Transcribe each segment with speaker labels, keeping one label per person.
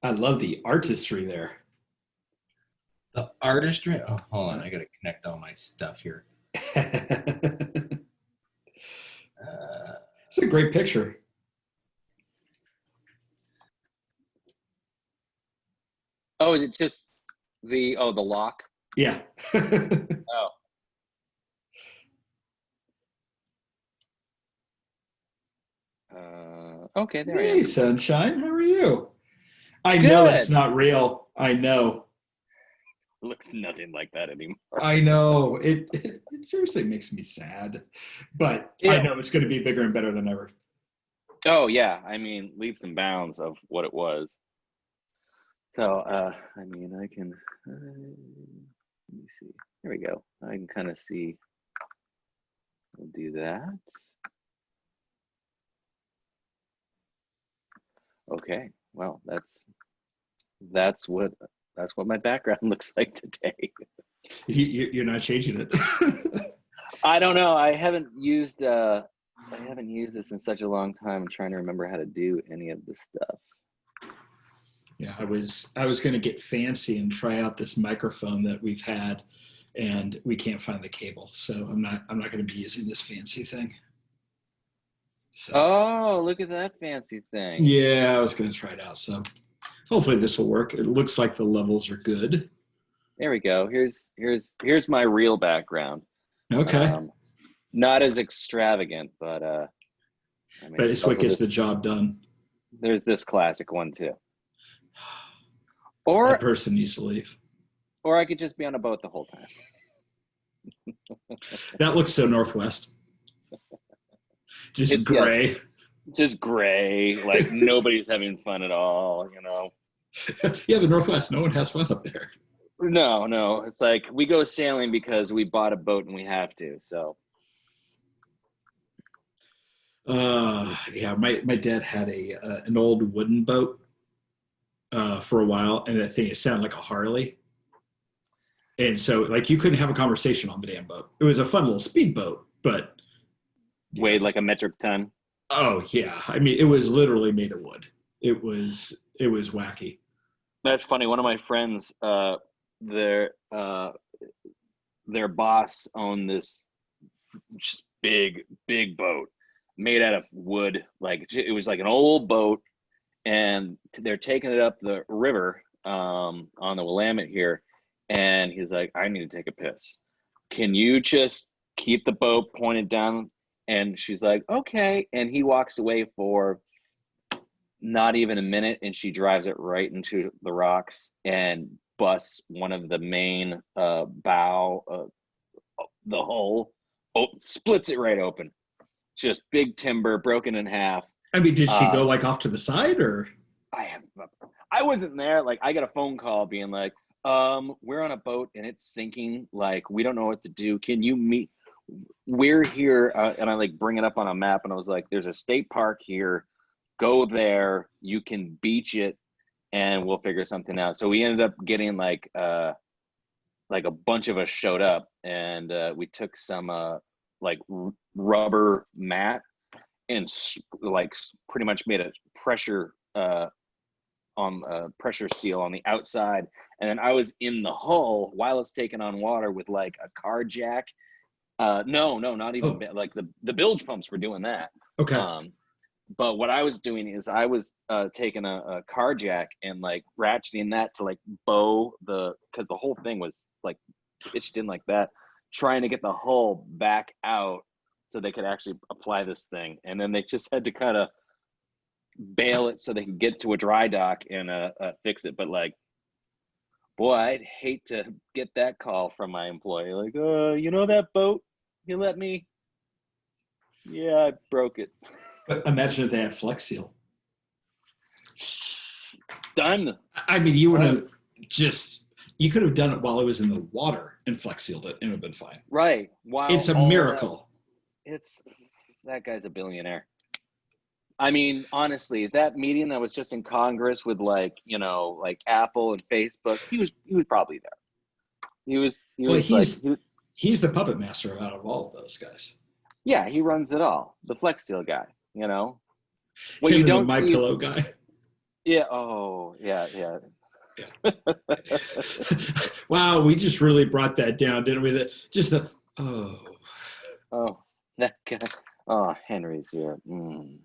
Speaker 1: I love the artistry there.
Speaker 2: The artistry. Oh, hold on. I got to connect all my stuff here.
Speaker 1: It's
Speaker 2: Uh,
Speaker 1: a great picture.
Speaker 3: Oh, is it just the lock?
Speaker 1: Yeah.
Speaker 3: Oh. Okay, there I
Speaker 1: Hey,
Speaker 3: am.
Speaker 1: sunshine. How are you? I know that's
Speaker 3: Good.
Speaker 1: not real. I know.
Speaker 3: It looks nothing like that anymore.
Speaker 1: I know. It seriously makes me sad. But I
Speaker 3: Yeah.
Speaker 1: know it's going to be bigger and better than ever.
Speaker 3: Oh yeah, I mean leaps and bounds of what it was. So I mean I can let me see. There we go. I can kind of see. We'll do that. Okay. Well, that's what my background looks like today.
Speaker 1: You're not changing it.
Speaker 3: I don't know. I haven't used this in such a long time. I'm trying to remember how to do any of this stuff.
Speaker 1: Yeah, I was going to get fancy and try out this microphone that we've had, and we can't find the cable, so I'm not going to be using this fancy thing. So
Speaker 3: Oh, look at that fancy thing.
Speaker 1: yeah, I was going to try it out. So hopefully this will work. It looks like the levels are good.
Speaker 3: There we go. Here's my real background.
Speaker 1: Okay,
Speaker 3: Not as extravagant, but I mean,
Speaker 1: but it's what gets the job done.
Speaker 3: There's this classic one too.
Speaker 1: That
Speaker 3: Or
Speaker 1: person needs to leave.
Speaker 3: I could just be on a boat the whole time.
Speaker 1: That looks so Northwest. Just gray.
Speaker 3: Just gray, like nobody's having fun at all, you know.
Speaker 1: Yeah, the Northwest. No one has fun up there.
Speaker 3: No. It's like we go sailing because we bought a boat and we have to. So.
Speaker 1: Yeah, my dad had an old wooden boat for a while, and that thing it sounded like a Harley. And so, like, you couldn't have a conversation on the damn boat. It was a fun little speedboat, but
Speaker 3: Weighed like a metric ton.
Speaker 1: Oh yeah, I mean, it was literally made of wood. It was wacky.
Speaker 3: That's funny. One of my friends, their boss owned this just big boat made out of wood. Like it was like an old boat, and they're taking it up the river on the Willamette here, and he's like, "I need to take a piss. Can you just keep the boat pointed down?" And she's like, "Okay." And he walks away for not even a minute, and she drives it right into the rocks and busts one of the main bow, the hull, splits it right open. Just big timber broken in half.
Speaker 1: I mean, did she go like off to the side, or?
Speaker 3: I wasn't there. Like, I got a phone call being like, we're on a boat and it's sinking. Like, we don't know what to do. Can you meet? We're here. And I like bring it up on a map, and I was like, there's a state park here. Go there. You can beach it, and we'll figure something out. So we ended up getting like a bunch of us showed up, and we took some like rubber mat and like pretty much made a pressure pressure seal on the outside, and then I was in the hull while it's taking on water with like a car jack. No, not even like the bilge pumps were doing that.
Speaker 1: Okay.
Speaker 3: But what I was doing is I was taking a car jack and like ratcheting that to like bow because the whole thing was like pitched in like that, trying to get the hull back out so they could actually apply this thing. And then they just had to kind of bail it so they could get to a dry dock and fix it. But like, boy, I'd hate to get that call from my employee. Like, you know that boat you let me? Yeah, I broke it.
Speaker 1: But imagine if they had Flex Seal.
Speaker 3: Done.
Speaker 1: I mean, you would have you could have done it while it was in the water and Flex Sealed it, and it would have been fine.
Speaker 3: Right.
Speaker 1: It's a miracle.
Speaker 3: That guy's a billionaire. I mean, honestly, that meeting that was just in Congress with like Apple and Facebook, he was probably there.
Speaker 1: He's the puppet master out of all of those guys.
Speaker 3: Yeah, he runs it all. The Flex Seal guy, What
Speaker 1: Him
Speaker 3: you don't
Speaker 1: the My
Speaker 3: see,
Speaker 1: Pillow guy.
Speaker 3: Yeah. Oh, yeah, yeah.
Speaker 1: Wow, we just really brought that down, didn't we? Just the oh,
Speaker 3: Oh, that guy. Oh, Henry's here. Mm.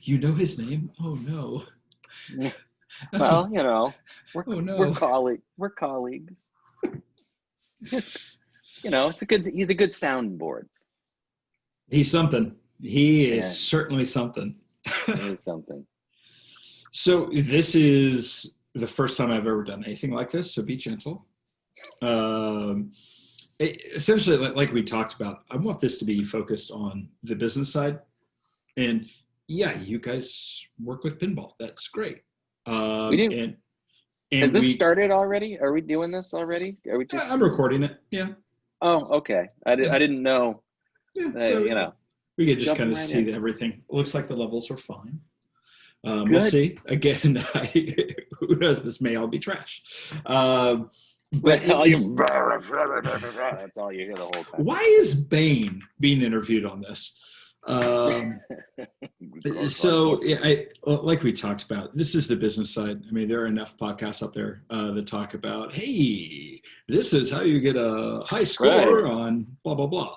Speaker 1: you know his name? Oh no.
Speaker 3: Well, you know, we're
Speaker 1: Oh
Speaker 3: we're
Speaker 1: no.
Speaker 3: colleague we're colleagues. Just, you know, he's a good soundboard.
Speaker 1: He's something. He is
Speaker 3: Yeah,
Speaker 1: certainly something.
Speaker 3: he is something.
Speaker 1: So this is the first time I've ever done anything like this. So be gentle. Um, Essentially, like we talked about, I want this to be focused on the business side. And yeah, you guys work with pinball. That's great.
Speaker 3: We do.
Speaker 1: And
Speaker 3: Has this
Speaker 1: we,
Speaker 3: started already? Are we doing this already? Are we just?
Speaker 1: I'm recording it. Yeah.
Speaker 3: Oh, okay. I
Speaker 1: Yeah.
Speaker 3: didn't know.
Speaker 1: Yeah. So
Speaker 3: You know,
Speaker 1: we could just kind
Speaker 3: jumping
Speaker 1: of
Speaker 3: right
Speaker 1: see
Speaker 3: in.
Speaker 1: everything. It looks like the levels are fine. We'll
Speaker 3: Good.
Speaker 1: see. Again, who knows? This may all be trash. But
Speaker 3: That's all you hear the whole time.
Speaker 1: why is Bane being interviewed on this? So like we talked about, this is the business side. I mean, there are enough podcasts out there that talk about, hey, this is how you get a high score on blah, blah, blah.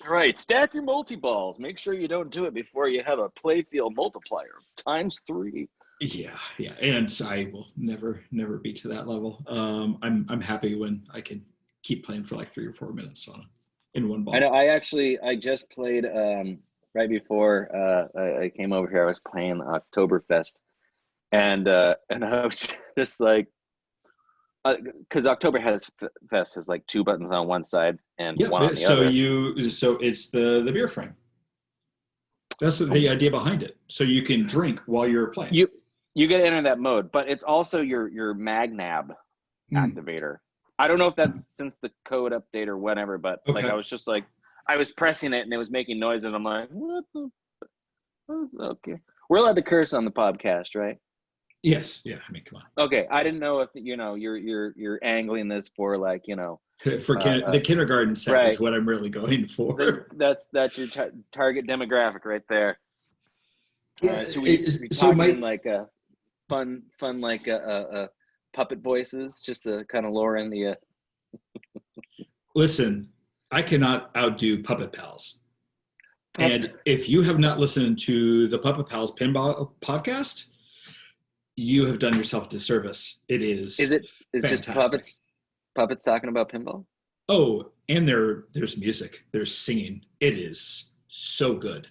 Speaker 3: Right. Stack your multi-balls. Make sure you don't do it before you have a playfield multiplier ×3.
Speaker 1: Yeah. And I will never be to that level. I'm happy when I can keep playing for like 3 or 4 minutes in one ball.
Speaker 3: I know. I just played right before I came over here. I was playing Oktoberfest, and I was just like, because Oktoberfest has like 2 buttons on one side and one on the other.
Speaker 1: So it's the beer frame. That's the idea behind it. So you can drink while you're playing.
Speaker 3: You get to enter that mode, but it's also your magnab activator. I don't know if that's since the code update or whatever, but like I was just like, I was pressing it and it was making noise, and I'm like, what the? Okay, we're allowed to curse on the podcast, right?
Speaker 1: Yes. Yeah. I mean, come on.
Speaker 3: Okay, I didn't know if you're angling this for like
Speaker 1: for the kindergarten set is what I'm really going for.
Speaker 3: That's your target demographic right there.
Speaker 1: Yeah.
Speaker 3: So we talking like a fun like puppet voices just to kind of lure in the.
Speaker 1: Listen, I cannot outdo Puppet Pals. And if you have not listened to the Puppet Pals Pinball podcast, you have done yourself a disservice. It is.
Speaker 3: Is it
Speaker 1: fantastic.
Speaker 3: just puppets talking about pinball?
Speaker 1: Oh, and there's music. There's singing. It is so good.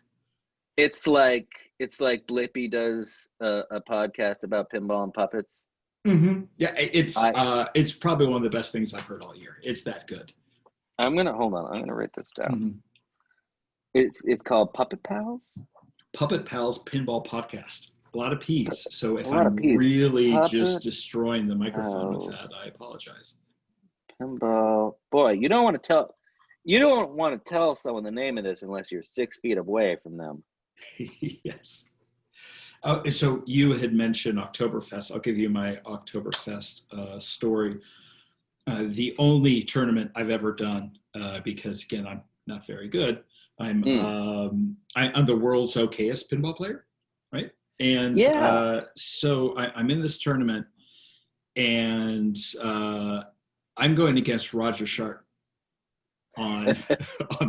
Speaker 3: It's like Blippi does a podcast about pinball and puppets.
Speaker 1: Mm-hmm. Yeah, it's probably one of the best things I've heard all year. It's that good.
Speaker 3: Hold on. I'm gonna write this down.
Speaker 1: Mm-hmm.
Speaker 3: It's called Puppet Pals.
Speaker 1: Puppet Pals Pinball Podcast. A lot of P's. So if I'm really just destroying the microphone with that, I apologize.
Speaker 3: Pinball. Boy, you don't want to tell someone the name of this unless you're 6 feet away from them.
Speaker 1: Yes. So you had mentioned Oktoberfest. I'll give you my Oktoberfest story. The only tournament I've ever done, because again, I'm not very good. I'm the world's okayest pinball player, right? And so I'm in this tournament, and I'm going against Roger Sharp on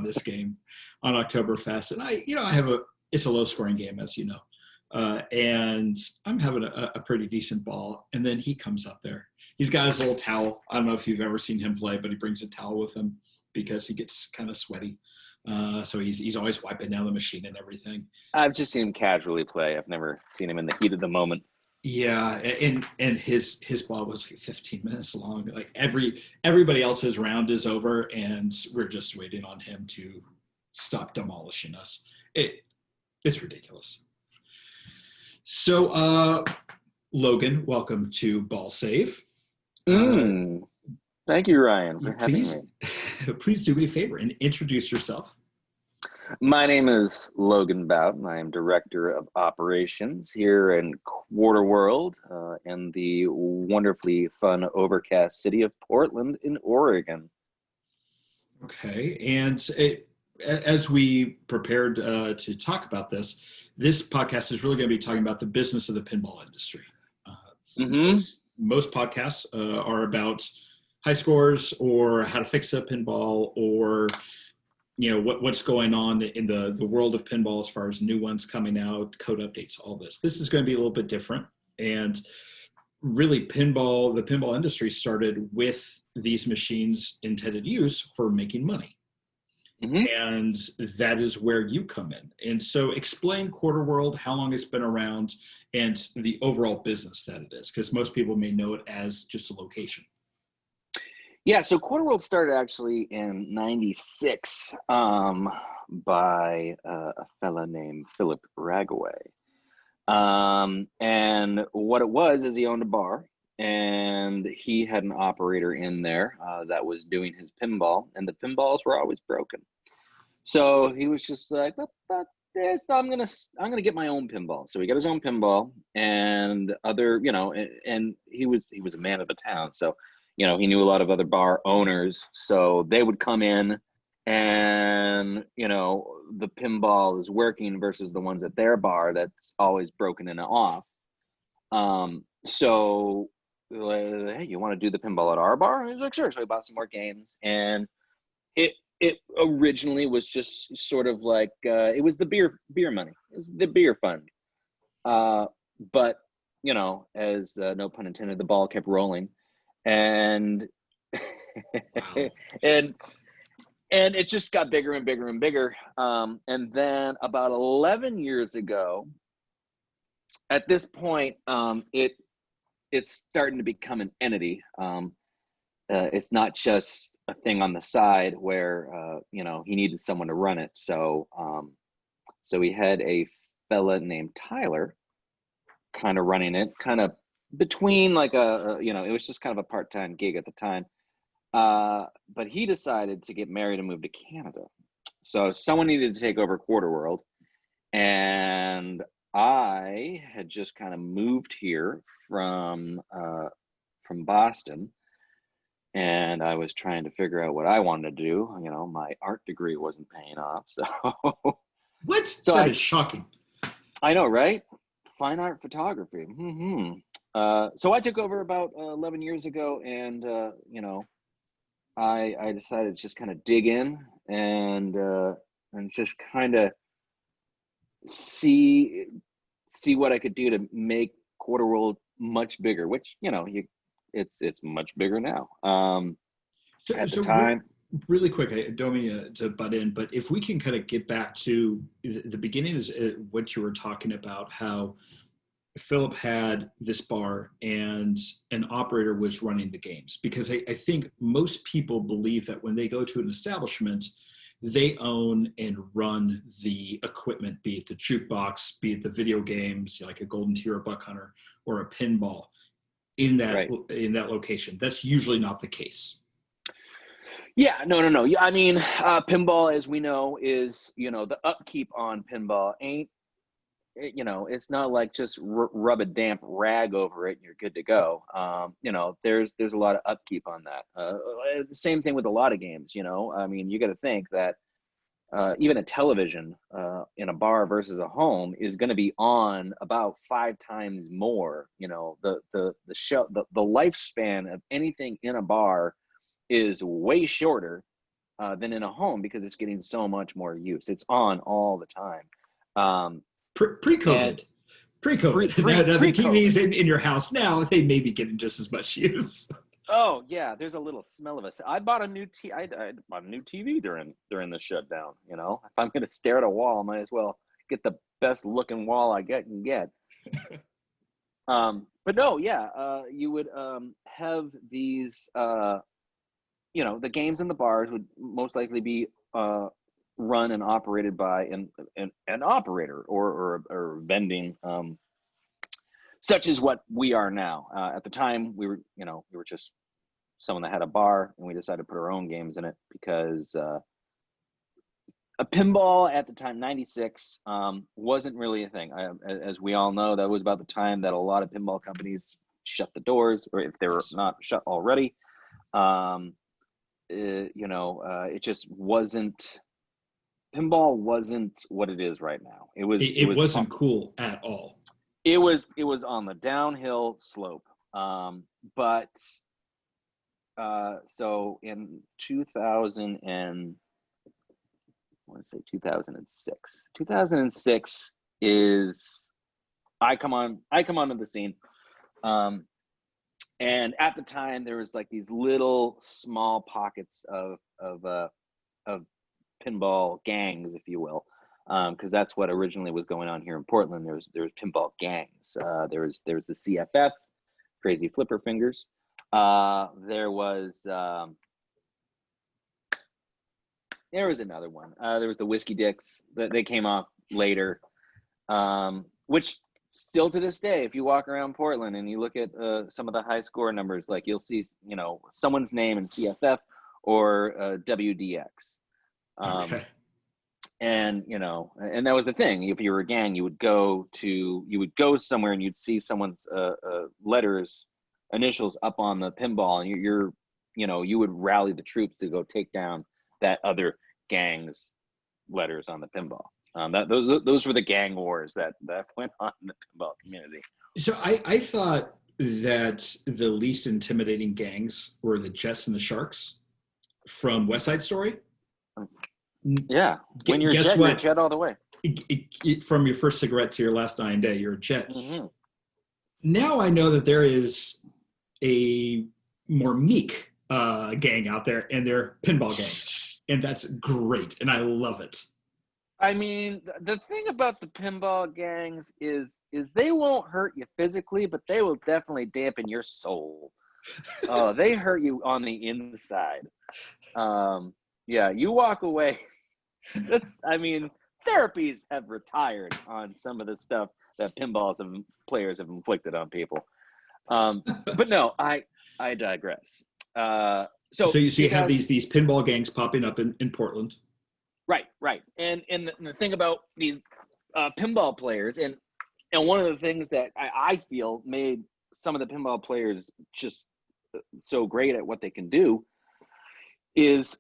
Speaker 1: this game on Oktoberfest, and I have it's a low scoring game, as you know, and I'm having a pretty decent ball, and then he comes up there. He's got his little towel. I don't know if you've ever seen him play, but he brings a towel with him because he gets kind of sweaty. So he's always wiping down the machine and everything.
Speaker 3: I've just seen him casually play. I've never seen him in the heat of the moment.
Speaker 1: Yeah, and his ball was like 15 minutes long. Like everybody else's round is over, and we're just waiting on him to stop demolishing us. It's ridiculous. So, Logan, welcome to BallSave.
Speaker 3: Thank you, Ryan, for having me.
Speaker 1: Please do me a favor and introduce yourself.
Speaker 3: My name is Logan Bowden. I am Director of Operations here in QuarterWorld in the wonderfully fun, overcast city of Portland in Oregon.
Speaker 1: Okay, and as we prepared to talk about this podcast is really going to be talking about the business of the pinball industry.
Speaker 3: Mm-hmm.
Speaker 1: Most podcasts are about high scores or how to fix a pinball or what's going on in the world of pinball as far as new ones coming out, code updates, all this. This is going to be a little bit different. And really the pinball industry started with these machines intended use for making money.
Speaker 3: Mm-hmm.
Speaker 1: And that is where you come in. And so explain QuarterWorld, how long it's been around, and the overall business that it is, because most people may know it as just a location.
Speaker 3: Yeah, so QuarterWorld started actually in '96 by a fella named Philip Ragaway. And what it was is he owned a bar, and he had an operator in there that was doing his pinball, and the pinballs were always broken. So he was just like, "But this, I'm gonna get my own pinball." So he got his own pinball, and and he was a man of the town, so he knew a lot of other bar owners, so they would come in, and the pinball is working versus the ones at their bar that's always broken and off. So hey, you want to do the pinball at our bar? And he was like, sure. So we bought some more games, and it originally was just sort of like it was the beer money. It was the beer fund. But as no pun intended, the ball kept rolling, and
Speaker 1: Wow.
Speaker 3: and it just got bigger and bigger and bigger. And then about 11 years ago, at this point, it's starting to become an entity. It's not just a thing on the side where he needed someone to run it. So we had a fella named Tyler kind of running it, kind of between like it was just kind of a part-time gig at the time. But he decided to get married and move to Canada. So someone needed to take over QuarterWorld, and I had just kind of moved here from Boston, and I was trying to figure out what I wanted to do. My art degree wasn't paying off, so
Speaker 1: What?
Speaker 3: So
Speaker 1: that is shocking.
Speaker 3: I know, right? Fine art photography. So I took over about 11 years ago, and I decided to just kind of dig in and just kind of see what I could do to make QuarterWorld much bigger, which it's much bigger now. At the time,
Speaker 1: really quick, I don't mean to butt in, but if we can kind of get back to the beginning, is what you were talking about, how Philip had this bar and an operator was running the games, because I think most people believe that when they go to an establishment, they own and run the equipment, be it the jukebox, be it the video games, like a Golden Tier or Buck Hunter or a pinball in that
Speaker 3: right.
Speaker 1: in that location. That's usually not the case.
Speaker 3: Yeah, no. I mean, pinball, as we know, is the upkeep on pinball ain't. It's not like just rub a damp rag over it and you're good to go. There's a lot of upkeep on that. The same thing with a lot of games. I mean, you got to think that even a television in a bar versus a home is going to be on about 5 times more. The lifespan of anything in a bar is way shorter than in a home, because it's getting so much more use. It's on all the time.
Speaker 1: Pre-COVID. Now the TVs in your house now, they may be getting just as much use.
Speaker 3: Oh yeah, there's a little smell of us. I bought a new I bought a new TV during the shutdown. If I'm gonna stare at a wall, I might as well get the best looking wall I can get. But no, yeah, you would have these. The games in the bars would most likely be run and operated by an operator or vending, such as what we are now. At the time, we were just someone that had a bar, and we decided to put our own games in it because a pinball at the time, '96, wasn't really a thing. As we all know, that was about the time that a lot of pinball companies shut the doors, or if they were not shut already. It just wasn't. Pinball wasn't what it is right now. It wasn't
Speaker 1: cool at all.
Speaker 3: It was on the downhill slope. But so in 2000 and I want to say 2006. 2006 is I come onto the scene. And at the time there was like these little small pockets of pinball gangs, if you will. Because that's what originally was going on here in Portland. There was pinball gangs. There was the CFF, Crazy Flipper Fingers. There was another one. There was the Whiskey Dicks. They came off later, which still to this day, if you walk around Portland and you look at some of the high score numbers, like you'll see, someone's name in CFF or WDX.
Speaker 1: Okay.
Speaker 3: And and that was the thing. If you were a gang, you would go somewhere and you'd see someone's initials up on the pinball, and you would rally the troops to go take down that other gang's letters on the pinball. Those were the gang wars that went on in the pinball community.
Speaker 1: So I thought that the least intimidating gangs were the Jets and the Sharks from West Side Story.
Speaker 3: Yeah, when you're
Speaker 1: guess
Speaker 3: Jet,
Speaker 1: what?
Speaker 3: you're Jet all the way.
Speaker 1: From your first cigarette to your last dying day, you're a Jet.
Speaker 3: Mm-hmm.
Speaker 1: Now I know that there is a more meek gang out there, and they're pinball gangs, and that's great, and I love it.
Speaker 3: I mean, the thing about the pinball gangs is they won't hurt you physically, but they will definitely dampen your soul. They hurt you on the inside. Yeah, you walk away. Therapies have retired on some of the stuff that players have inflicted on people. But no, I digress. So
Speaker 1: you have these pinball gangs popping up in Portland.
Speaker 3: Right. And the thing about these pinball players, and one of the things that I feel made some of the pinball players just so great at what they can do is,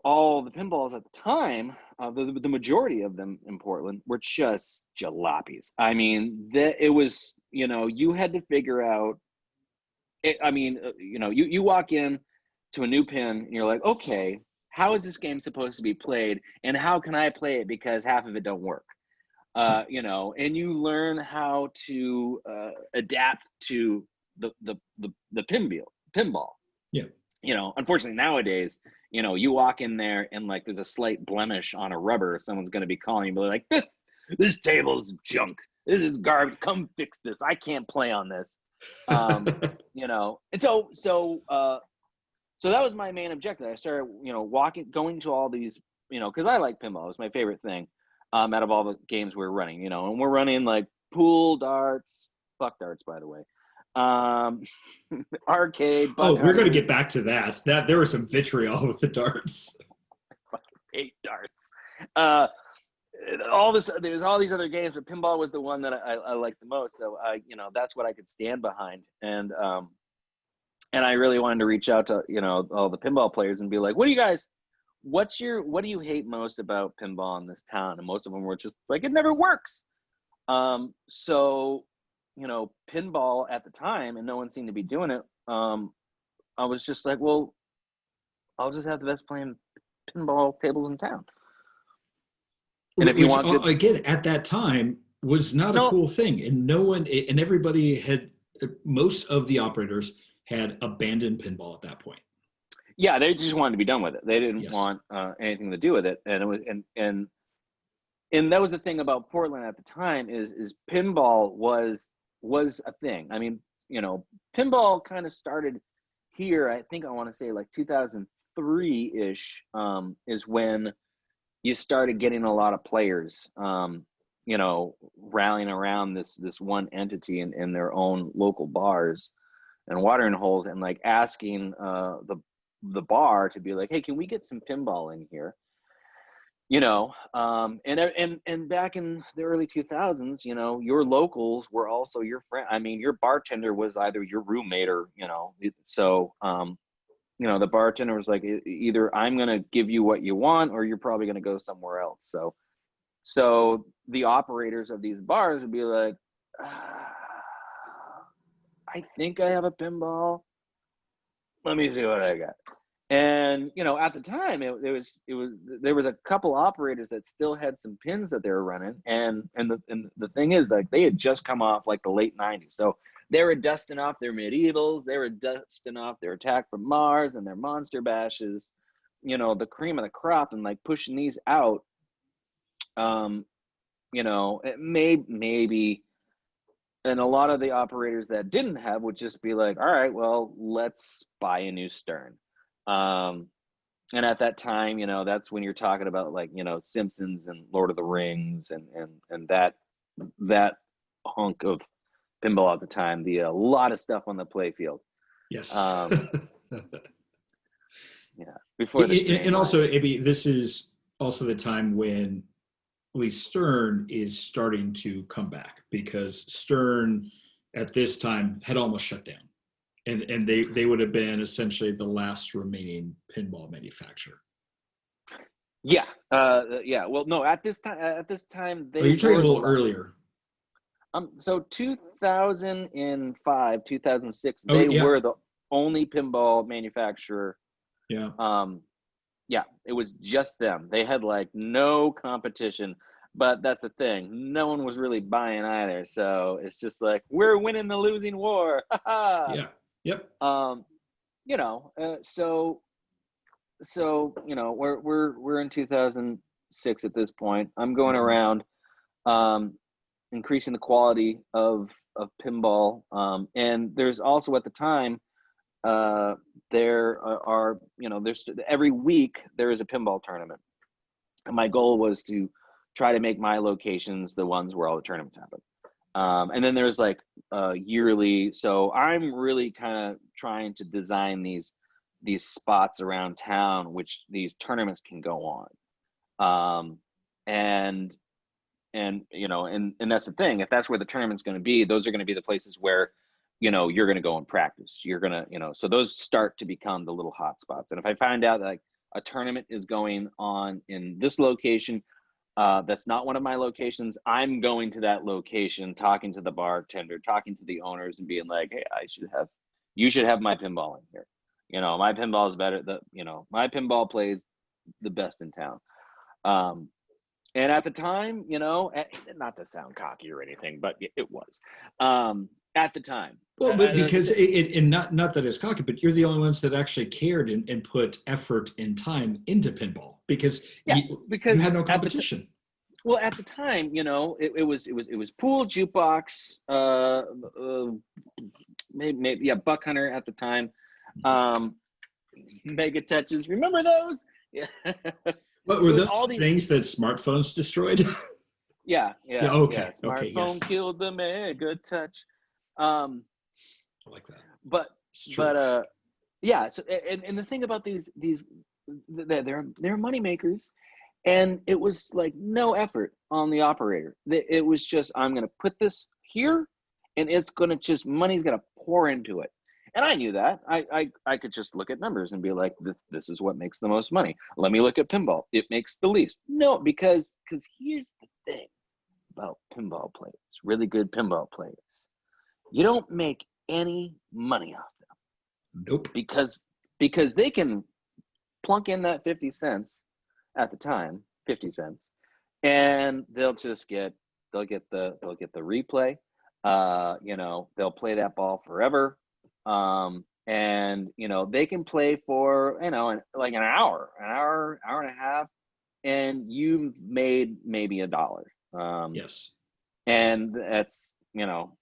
Speaker 3: all the pinballs at the time, the majority of them in Portland were just jalopies. I mean, it was, you had to figure out, you walk in to a new pin and you're like, okay, how is this game supposed to be played, and how can I play it because half of it don't work? And you learn how to adapt to the pinball.
Speaker 1: Yeah.
Speaker 3: Unfortunately nowadays, you walk in there and like there's a slight blemish on a rubber, someone's going to be calling you, like, this table's junk. This is garbage. Come fix this. I can't play on this. And so that was my main objective. I started, going to all these, because I like pinball. It's my favorite thing out of all the games we're running, and we're running like pool, darts, fuck darts, by the way. Arcade.
Speaker 1: We're going to get back to that. There was some vitriol with the darts.
Speaker 3: I hate darts. There's all these other games, but pinball was the one that I liked the most. So that's what I could stand behind. And I really wanted to reach out to, all the pinball players and be like, what do you hate most about pinball in this town? And most of them were just like, it never works. So, pinball at the time, and no one seemed to be doing it. I was just like, well, I'll just have the best playing pinball tables in town. And if you want
Speaker 1: again, at that time was not a cool thing. And most of the operators had abandoned pinball at that point.
Speaker 3: Yeah, they just wanted to be done with it. They didn't want anything to do with it. And it was, and that was the thing about Portland at the time is pinball was a thing. I mean, pinball kind of started here. I think I want to say like 2003-ish is when you started getting a lot of players, rallying around this one entity in their own local bars and watering holes, and like asking the bar to be like, hey, can we get some pinball in here? And back in the early 2000s, your locals were also your friend. I mean, your bartender was either your roommate or, so, the bartender was like, either I'm going to give you what you want, or you're probably going to go somewhere else. So the operators of these bars would be like, I think I have a pinball. Let me see what I got. And at the time, there was a couple operators that still had some pins that they were running, and the thing is, like, they had just come off like the late '90s, so they were dusting off their medievals, they were dusting off their Attack from Mars and their Monster Bashes, the cream of the crop, and like pushing these out. Maybe. And a lot of the operators that didn't have would just be like, all right, well, let's buy a new stern. And at that time, that's when you're talking about like, Simpsons and Lord of the Rings and that hunk of pinball at the time, a lot of stuff on the play field.
Speaker 1: Yes.
Speaker 3: Yeah. Before the
Speaker 1: and also, Abby, this is also the time when at least Stern is starting to come back, because Stern at this time had almost shut down, and they would have been essentially the last remaining pinball manufacturer.
Speaker 3: Yeah. Yeah. Well, no, at this time they
Speaker 1: you're talking
Speaker 3: were
Speaker 1: a little earlier.
Speaker 3: So 2005, 2006, they were the only pinball manufacturer.
Speaker 1: Yeah.
Speaker 3: Yeah, it was just them. They had like no competition, but that's the thing. No one was really buying either. So it's just like, we're winning the losing war.
Speaker 1: Yeah. Yep.
Speaker 3: We're in 2006 at this point. I'm going around, increasing the quality of pinball. And there's also at the time, there are there's every week there is a pinball tournament, and my goal was to try to make my locations the ones where all the tournaments happen. And then there's like yearly, so I'm really kind of trying to design these spots around town which these tournaments can go on. And that's the thing. If that's where the tournament's going to be, those are going to be the places where you're going to go and practice. You're going to, so those start to become the little hot spots. And if I find out that like a tournament is going on in this location, that's not one of my locations, I'm going to that location, talking to the bartender, talking to the owners, and being like, hey, you should have my pinball in here. My pinball is better. My pinball plays the best in town. And at the time, not to sound cocky or anything, but it was. At the time.
Speaker 1: Well, but because and not that it's cocky, but you're the only ones that actually cared and put effort and time into pinball, because you had no competition.
Speaker 3: Well, at the time, it was pool, jukebox, maybe Buck Hunter at the time, Mega Touches. Remember those? Yeah.
Speaker 1: What were those all these things that smartphones destroyed?
Speaker 3: Yeah.
Speaker 1: Okay.
Speaker 3: Smartphone
Speaker 1: Yes.
Speaker 3: killed the Mega Touch.
Speaker 1: I like that.
Speaker 3: But yeah. So and the thing about these they're money makers, and it was like no effort on the operator. It was just, I'm gonna put this here, and it's gonna just, money's gonna pour into it. And I knew that. I could just look at numbers and be like, this is what makes the most money. Let me look at pinball. It makes the least. No, because here's the thing about pinball players, really good pinball players. You don't make any money off them.
Speaker 1: Nope.
Speaker 3: Because they can plunk in that 50 cents at the time, 50 cents, and they'll get the replay. They'll play that ball forever. And they can play for like an hour and a half, and you made maybe $1.
Speaker 1: Yes.
Speaker 3: And that's
Speaker 1: so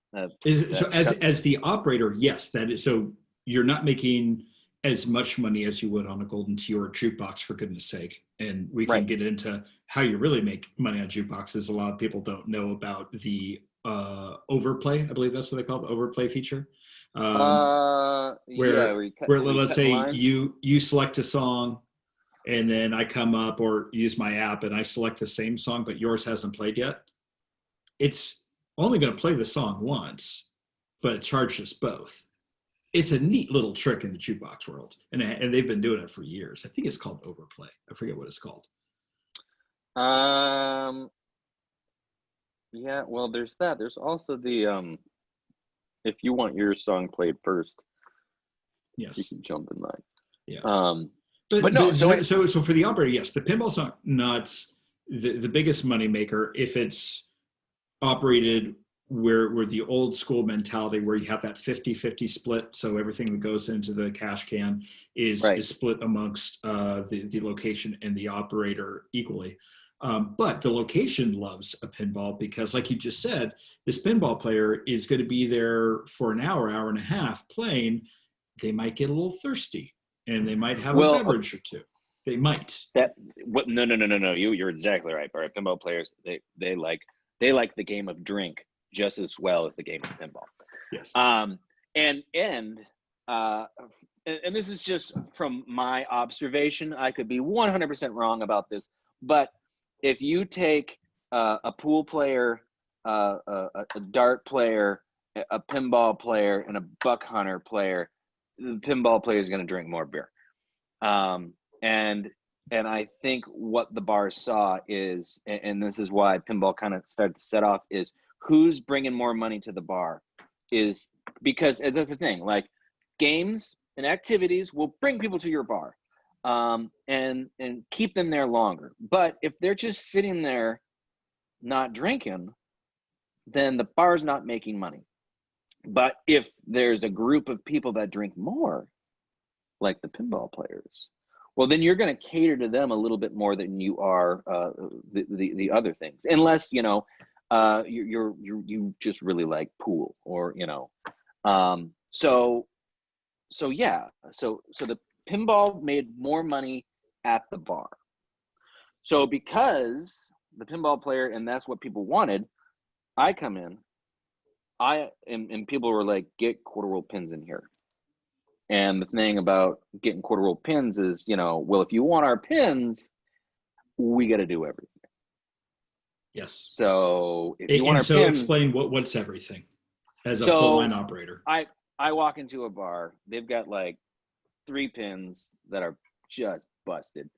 Speaker 1: as the operator, yes, that is. So you're not making as much money as you would on a Golden Tee or a jukebox, for goodness sake. And we can get into how you really make money on jukeboxes. A lot of people don't know about the overplay. I believe that's what they call the overplay feature. Where let's say you select a song, and then I come up or use my app and I select the same song, but yours hasn't played yet. It's only going to play the song once, but it charges both. It's a neat little trick in the jukebox world, and they've been doing it for years. I think it's called overplay. I forget what it's called.
Speaker 3: Yeah, well, there's that. There's also the if you want your song played first, you
Speaker 1: Yes.
Speaker 3: can jump in line.
Speaker 1: Yeah.
Speaker 3: But no,
Speaker 1: so for the operator, yes, the pinball's not the biggest money maker if it's operated where the old school mentality where you have that 50-50 split, so everything that goes into the cash can is
Speaker 3: right.
Speaker 1: split amongst the location and the operator equally. But the location loves a pinball because, like you just said, this pinball player is going to be there for an hour and a half playing. They might get a little thirsty and they might have a
Speaker 3: Well,
Speaker 1: beverage or two. They might.
Speaker 3: No. You're exactly right. All right, pinball players, they like the game of drink just as well as the game of pinball.
Speaker 1: Yes.
Speaker 3: And this is just from my observation. I could be 100% wrong about this, but if you take a pool player, a dart player, a pinball player, and a buck hunter player, the pinball player is going to drink more beer. And I think what the bar saw is, and this is why pinball kind of started to set off, is who's bringing more money to the bar. Is because that's the thing, like games and activities will bring people to your bar, and keep them there longer. But if they're just sitting there not drinking, then the bar's not making money. But if there's a group of people that drink more, like the pinball players, well, then you're going to cater to them a little bit more than you are the other things, unless you just really like pool or so the pinball made more money at the bar. So because the pinball player, and that's what people wanted, I come in, and people were like, get QuarterWorld pins in here. And the thing about getting QuarterWorld pins is, well, if you want our pins, we got to do everything.
Speaker 1: Yes.
Speaker 3: So if you want our pins,
Speaker 1: explain what's everything as a full line operator.
Speaker 3: I walk into a bar, they've got like 3 pins that are just busted.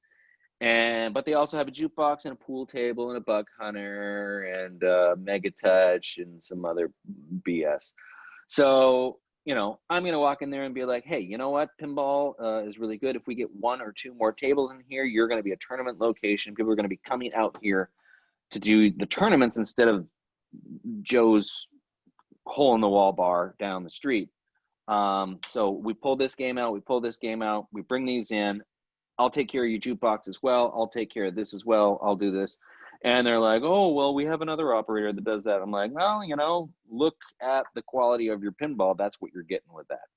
Speaker 3: But they also have a jukebox and a pool table and a bug hunter and Mega Touch and some other BS. So, I'm going to walk in there and be like, hey, you know what? Pinball is really good. If we get 1 or 2 more tables in here, you're going to be a tournament location. People are going to be coming out here to do the tournaments instead of Joe's hole in the wall bar down the street. So we pull this game out. We bring these in. I'll take care of your jukebox as well. I'll take care of this as well. I'll do this. And they're like, oh, well, we have another operator that does that. I'm like, well, look at the quality of your pinball. That's what you're getting with that.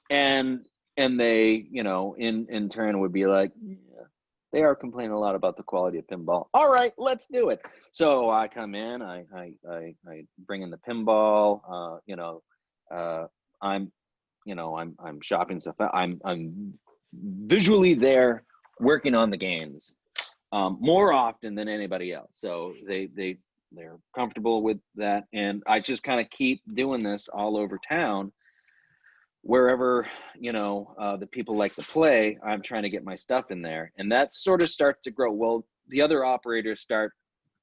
Speaker 3: And they, in turn would be like, yeah, they are complaining a lot about the quality of pinball. All right, let's do it. So I come in, I bring in the pinball. I'm shopping stuff. I'm visually there working on the games more often than anybody else. So they're comfortable with that, and I just kind of keep doing this all over town. Wherever the people like to play, I'm trying to get my stuff in there, and that sort of starts to grow. Well, the other operators start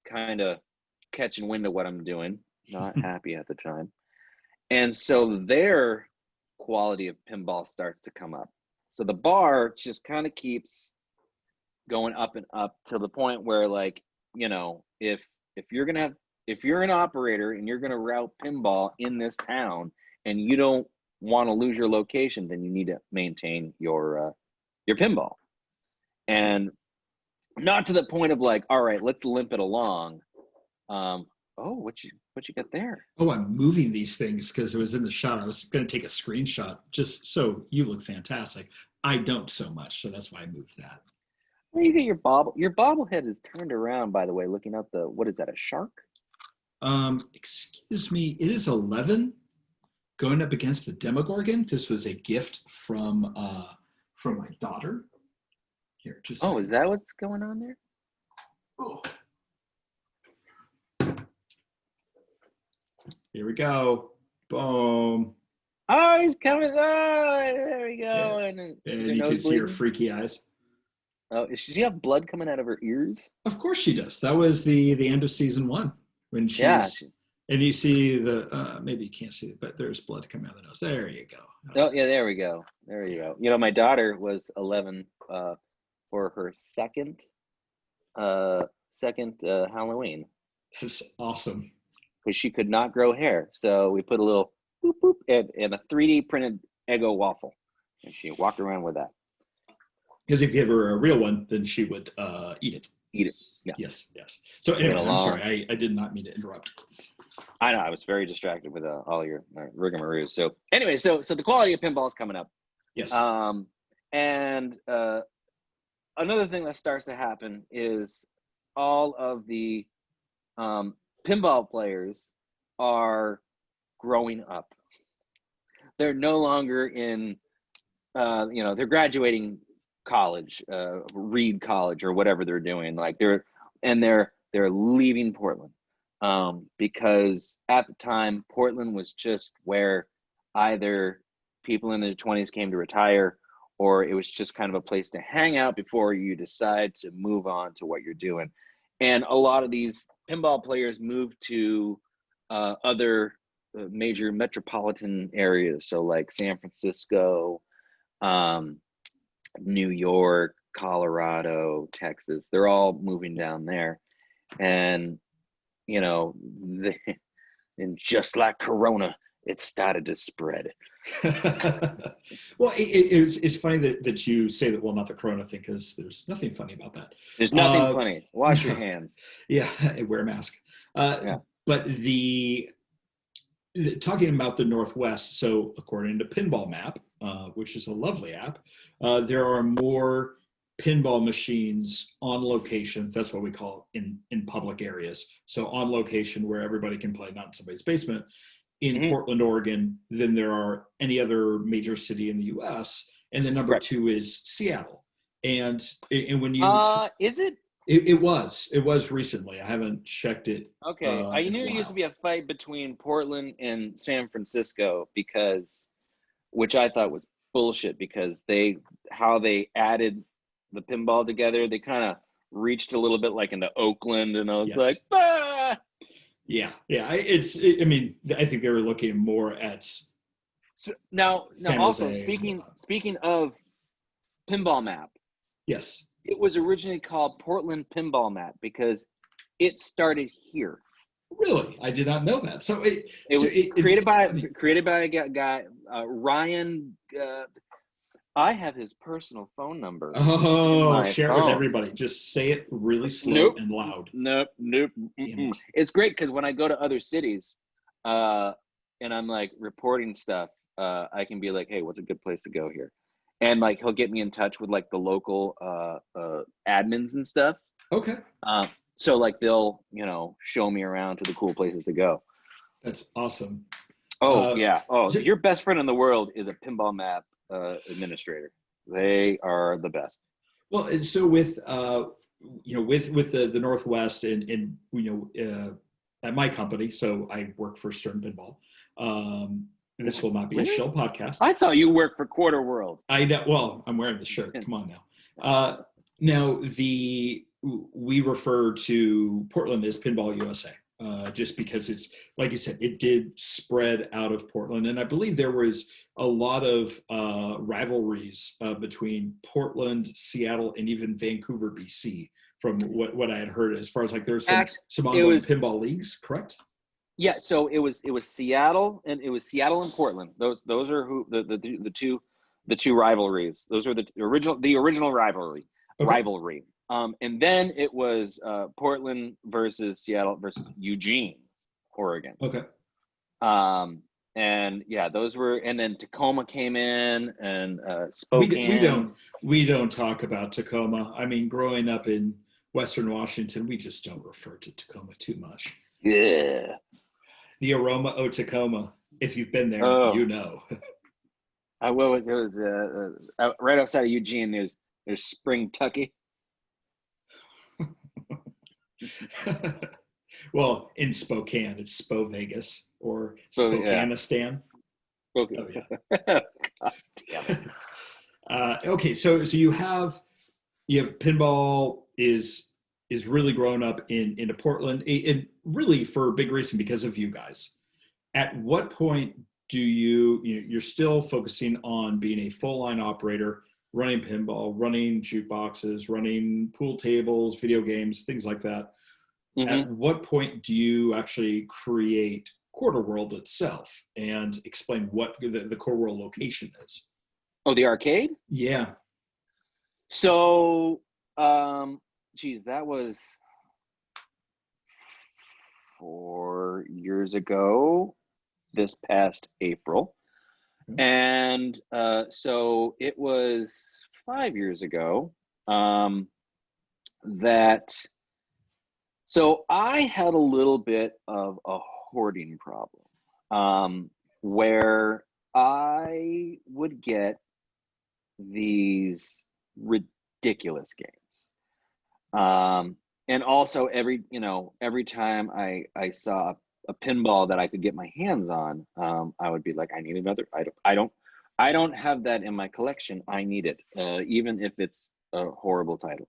Speaker 3: kind of catching wind of what I'm doing, not happy at the time, and so their quality of pinball starts to come up. So the bar just kind of keeps going up and up to the point where, like, if you're an operator and you're gonna route pinball in this town and you don't want to lose your location, then you need to maintain your pinball, and not to the point of like, all right, let's limp it along. What you got there?
Speaker 1: Oh, I'm moving these things because it was in the shot. I was going to take a screenshot just so you look fantastic. I don't so much, so that's why I moved that.
Speaker 3: Where you get your bobble? Your bobblehead is turned around, by the way, looking up what is that, a shark?
Speaker 1: Excuse me, it is 11 going up against the Demogorgon. This was a gift from my daughter. Here, just
Speaker 3: is that what's going on there?
Speaker 1: Oh. Here we go. Boom.
Speaker 3: Oh, he's coming. Oh, there we go.
Speaker 1: Yeah. And you can see her freaky eyes.
Speaker 3: Oh, does she have blood coming out of her ears?
Speaker 1: Of course she does. That was the end of season 1 when
Speaker 3: Yeah.
Speaker 1: she's and you see the maybe you can't see it, but there's blood coming out of the nose. There you go.
Speaker 3: Oh, yeah. There we go. There you go. You know, my daughter was 11 for her second Halloween
Speaker 1: That's awesome.
Speaker 3: because she could not grow hair. So we put a little boop boop and a 3D printed Eggo waffle, and she walked around with that.
Speaker 1: Because if you give her a real one, then she would eat it.
Speaker 3: Eat it. Yeah.
Speaker 1: Yes. So
Speaker 3: We had
Speaker 1: anyway,
Speaker 3: a
Speaker 1: I'm sorry. I did not mean to interrupt.
Speaker 3: I know I was very distracted with all your rigamaroos. So anyway, so the quality of pinball is coming up.
Speaker 1: Yes.
Speaker 3: And another thing that starts to happen is all of the pinball players are growing up. They're no longer in, they're graduating college, Reed College or whatever they're doing. Like they're leaving Portland because at the time Portland was just where either people in their 20s came to retire, or it was just kind of a place to hang out before you decide to move on to what you're doing. And a lot of these pinball players moved to other major metropolitan areas. So like San Francisco, New York, Colorado, Texas, they're all moving down there. And, and just like Corona, it started to spread.
Speaker 1: Well, it's funny that you say that. Well, not the Corona thing, because there's nothing funny about that.
Speaker 3: There's nothing funny. Wash your hands.
Speaker 1: Yeah, wear a mask.
Speaker 3: Yeah.
Speaker 1: But talking about the Northwest, so according to Pinball Map, which is a lovely app, there are more pinball machines on location. That's what we call in public areas. So on location where everybody can play, not in somebody's basement, in Portland, Oregon, than there are any other major city in the U.S. And then number 2 is Seattle. And when you
Speaker 3: is it?
Speaker 1: It was recently. I haven't checked it.
Speaker 3: Okay, I knew it used to be a fight between Portland and San Francisco which I thought was bullshit, because how they added the pinball together, they kind of reached a little bit like into Oakland, and I was like, ah!
Speaker 1: Yeah. I mean, I think they were looking more at.
Speaker 3: Now, also
Speaker 1: Jose
Speaker 3: speaking of Pinball Map.
Speaker 1: Yes.
Speaker 3: It was originally called Portland Pinball Map because it started here.
Speaker 1: Really, I did not know that. So it
Speaker 3: was created by a guy, Ryan. I have his personal phone number.
Speaker 1: Oh, share it with everybody. Just say it really slow and loud.
Speaker 3: Nope. It's great because when I go to other cities, and I'm like reporting stuff, I can be like, "Hey, what's a good place to go here?" And like he'll get me in touch with like the local admins and stuff.
Speaker 1: Okay.
Speaker 3: So like they'll show me around to the cool places to go.
Speaker 1: That's awesome.
Speaker 3: Oh yeah. Oh, your best friend in the world is a Pinball Map administrator. They are the best.
Speaker 1: Well, and so with with the Northwest and at my company, so I work for Stern Pinball. And this will not be a shill podcast.
Speaker 3: I thought you worked for QuarterWorld.
Speaker 1: I know. Well, I'm wearing the shirt. Come on now. Now we refer to Portland as Pinball USA, just because it's, like you said, it did spread out of Portland, and I believe there was a lot of rivalries between Portland, Seattle, and even Vancouver, BC. From what I had heard, as far as like there's some ongoing pinball leagues, correct?
Speaker 3: Yeah, so it was Seattle and Portland. Those are the two rivalries. Those are the original rivalry. Okay. And then it was Portland versus Seattle versus Eugene, Oregon.
Speaker 1: Okay.
Speaker 3: And yeah, those were, and then Tacoma came in, and Spokane.
Speaker 1: We don't talk about Tacoma. I mean, growing up in Western Washington, we just don't refer to Tacoma too much.
Speaker 3: Yeah.
Speaker 1: The aroma of Tacoma. If you've been there, you know.
Speaker 3: It was right outside of Eugene. There's Spring Tucky.
Speaker 1: Well, in Spokane, it's Spo Vegas or Spokanistan.
Speaker 3: Yeah.
Speaker 1: Oh, yeah. God damn it. Okay, so you have you have pinball is really grown up into Portland, and really for a big reason because of you guys. At what point do you're still focusing on being a full line operator, running pinball, running jukeboxes, running pool tables, video games, things like that? At what point do you actually create QuarterWorld itself and explain what the QuarterWorld location is?
Speaker 3: Oh, the arcade?
Speaker 1: Yeah.
Speaker 3: So, geez, that was 4 years ago, this past April. And so it was 5 years ago so I had a little bit of a hoarding problem where I would get these ridiculous games. And also every time I saw a pinball that I could get my hands on, I would be like, I need another. I don't have that in my collection. I need it, even if it's a horrible title.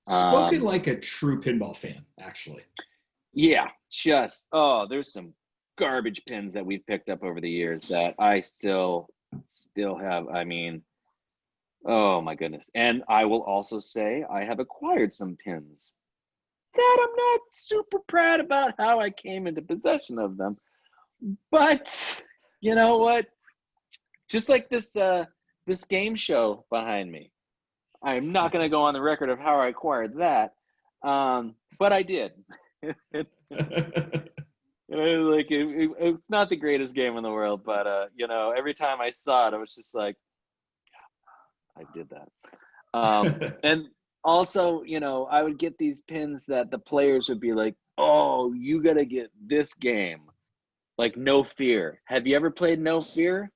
Speaker 1: Spoken like a true pinball fan, actually.
Speaker 3: Yeah, there's some garbage pins that we've picked up over the years that I still have. I mean, oh my goodness. And I will also say I have acquired some pins that I'm not super proud about how I came into possession of them. But you know what? Just like this game show behind me, I'm not going to go on the record of how I acquired that, but I did. It's not the greatest game in the world, but every time I saw it, I was just like, I did that. And also, I would get these pins that the players would be like, oh, you got to get this game, like No Fear. Have you ever played No Fear?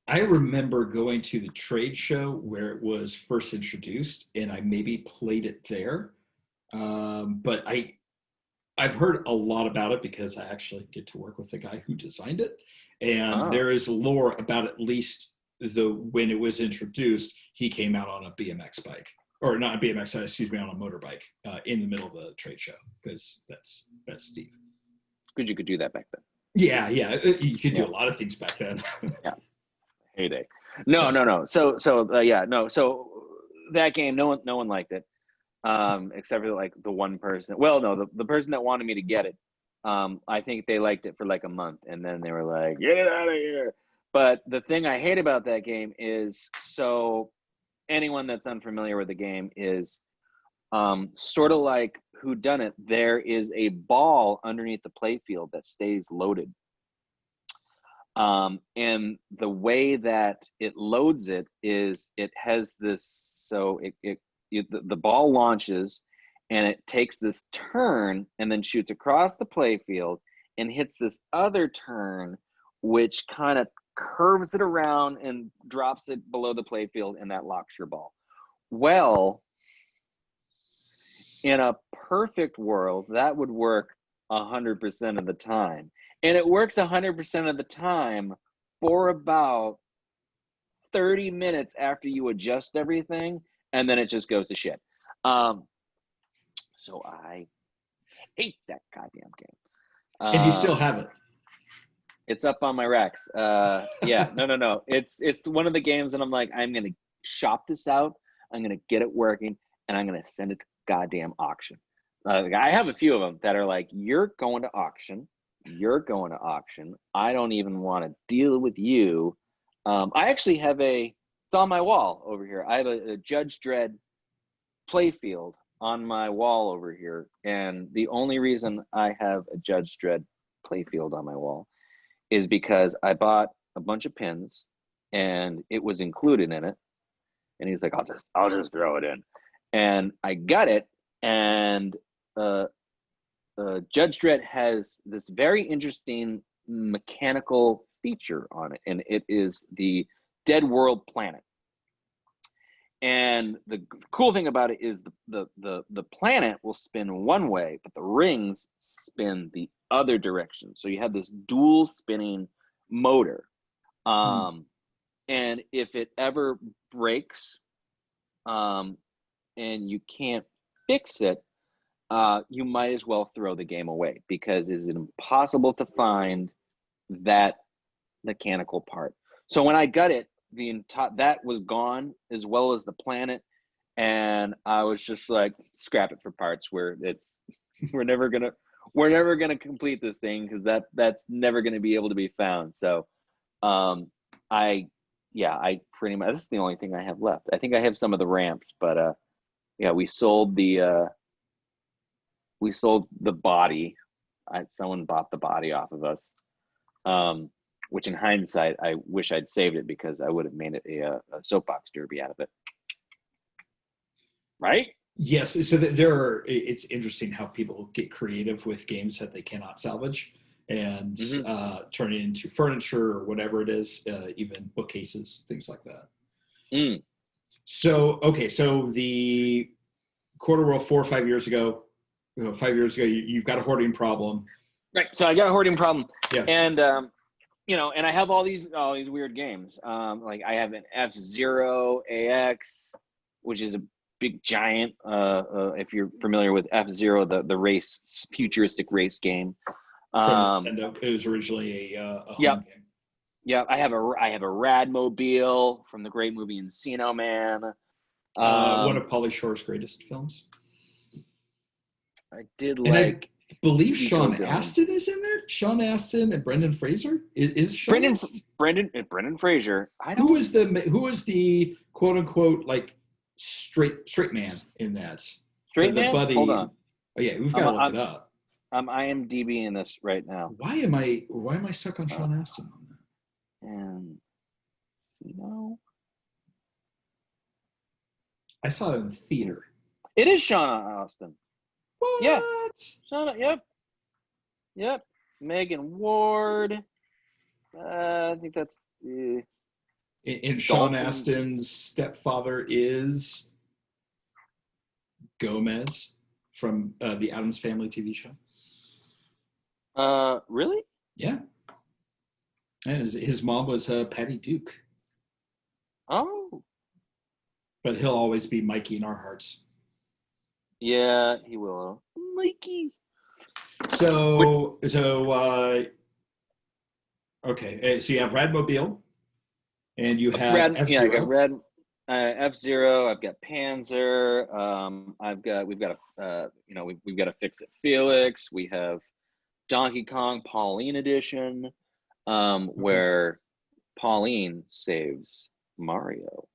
Speaker 1: I remember going to the trade show where it was first introduced, and I maybe played it there. But I've heard a lot about it because I actually get to work with the guy who designed it, and there is lore about at least when it was introduced, he came out on a BMX bike, or not a BMX, excuse me, on a motorbike in the middle of the trade show, because that's Steve.
Speaker 3: Because you could do that back then.
Speaker 1: Yeah, you could do a lot of things back then.
Speaker 3: Yeah. Heyday. No. So that game, no one liked it, except for like the one person. Well, no, the person that wanted me to get it, I think they liked it for like a month, and then they were like, "Get it out of here!" But the thing I hate about that game is, so anyone that's unfamiliar with the game is, sort of like Whodunit. There is a ball underneath the playfield that stays loaded. And the way that it loads it is it has this, so the ball launches and it takes this turn and then shoots across the playfield and hits this other turn, which kind of curves it around and drops it below the playfield, and that locks your ball. Well, in a perfect world, that would work 100% of the time. And it works 100% of the time for about 30 minutes after you adjust everything, and then it just goes to shit. So I hate that goddamn game.
Speaker 1: And you still have it?
Speaker 3: It's up on my racks. Yeah, no. It's one of the games that I'm like, I'm going to shop this out, I'm going to get it working, and I'm going to send it to goddamn auction. I have a few of them that are like, you're going to auction. I don't even want to deal with you. I actually have it's on my wall over here. I have a Judge Dredd playfield on my wall over here. And the only reason I have a Judge Dredd playfield on my wall is because I bought a bunch of pins and it was included in it. And he's like, I'll just throw it in. And I got it. And Judge Dredd has this very interesting mechanical feature on it, and it is the Dead World planet. And the cool thing about it is the planet will spin one way, but the rings spin the other direction. So you have this dual spinning motor. And if it ever breaks, and you can't fix it, you might as well throw the game away, because it's impossible to find that mechanical part. So when I got it, the entire that was gone, as well as the planet, and I was just like, scrap it for parts. Where it's we're never gonna complete this thing, because that's never gonna be able to be found. So I pretty much, this is the only thing I have left. I think I have some of the ramps, but yeah, we sold the body. Someone bought the body off of us, which in hindsight, I wish I'd saved it, because I would have made it a soapbox derby out of it. Right?
Speaker 1: Yes. So it's interesting how people get creative with games that they cannot salvage and turn it into furniture or whatever it is, even bookcases, things like that.
Speaker 3: Mm.
Speaker 1: So, okay. So the QuarterWorld 4 or 5 years ago, 5 years ago, you've got a hoarding problem.
Speaker 3: Right. So I got a hoarding problem.
Speaker 1: Yeah.
Speaker 3: And, and I have all these weird games. Like I have an F-Zero AX, which is a big giant, if you're familiar with F-Zero, the race, futuristic race game.
Speaker 1: From Nintendo. It was originally a home game.
Speaker 3: Yeah, I have a Radmobile from the great movie Encino Man.
Speaker 1: One of Pauly Shore's greatest films.
Speaker 3: I did
Speaker 1: and
Speaker 3: like.
Speaker 1: I believe Sean Astin is in there. Sean Astin and Brendan Fraser is Sean
Speaker 3: Brendan Fraser.
Speaker 1: Who was the quote unquote like straight man in that?
Speaker 3: Straight man.
Speaker 1: Buddy.
Speaker 3: Hold on.
Speaker 1: Oh yeah, we've got to look it up.
Speaker 3: I'm IMDbing this right now.
Speaker 1: Why am I stuck on Sean Astin on that?
Speaker 3: And
Speaker 1: I saw it in the theater.
Speaker 3: It is Sean Astin.
Speaker 1: What?
Speaker 3: Yeah. Sean. Yep. Megan Ward. I think that's.
Speaker 1: And Sean Astin's stepfather is Gomez from the Addams Family TV show.
Speaker 3: Really?
Speaker 1: Yeah. And his mom was Patty Duke.
Speaker 3: Oh.
Speaker 1: But he'll always be Mikey in our hearts.
Speaker 3: Yeah, he will. Mikey.
Speaker 1: So okay. So you have Radmobile, and you have F-Zero.
Speaker 3: Yeah, I got F-Zero. I've got Panzer. We've got a Fix It Felix. We have Donkey Kong Pauline edition, where Pauline saves Mario.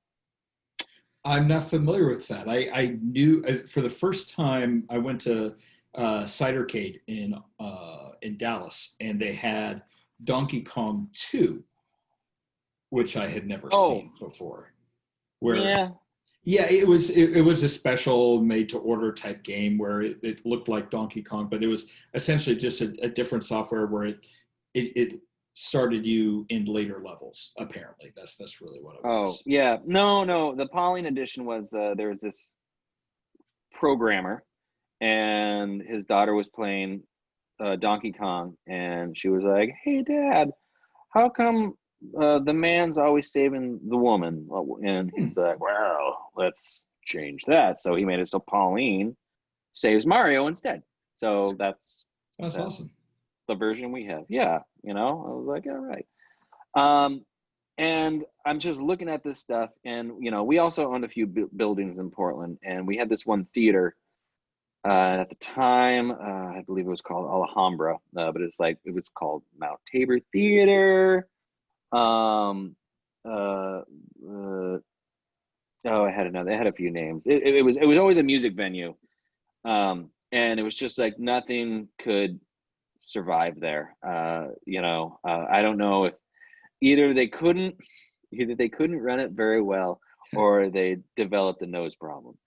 Speaker 1: I'm not familiar with that. I knew for the first time I went to Cidercade in Dallas, and they had Donkey Kong 2, which I had never seen before. Yeah, it was a special made to order type game where it looked like Donkey Kong, but it was essentially just a different software where it started you in later levels. Apparently, that's really what it was.
Speaker 3: Oh yeah, no. The Pauline edition was there was this programmer, and his daughter was playing Donkey Kong, and she was like, "Hey, Dad, how come the man's always saving the woman?" And he's like, "Well, let's change that." So he made it so Pauline saves Mario instead. So that's
Speaker 1: awesome.
Speaker 3: The version we have. Yeah, I was like, all right. And I'm just looking at this stuff, and we also owned a few buildings in Portland, and we had this one theater. At the time, I believe it was called Alhambra, but it was called Mount Tabor Theater. I had a few names. It was always a music venue, and it was just like nothing could survive there. I don't know if either they couldn't run it very well, or they developed a nose problem.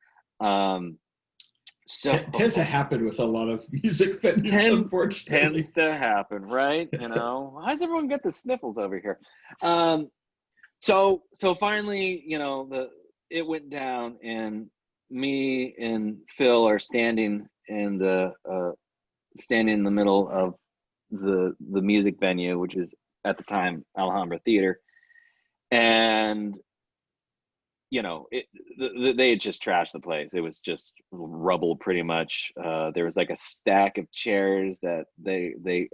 Speaker 3: So
Speaker 1: tends to happen with a lot of music venues, unfortunately.
Speaker 3: Tends to happen, right? Why does everyone get the sniffles over here? So finally, it went down, and me and Phil are standing in the middle of the music venue, which is at the time Alhambra Theater, and you know, they had just trashed the place. It was just rubble pretty much. There was like a stack of chairs that we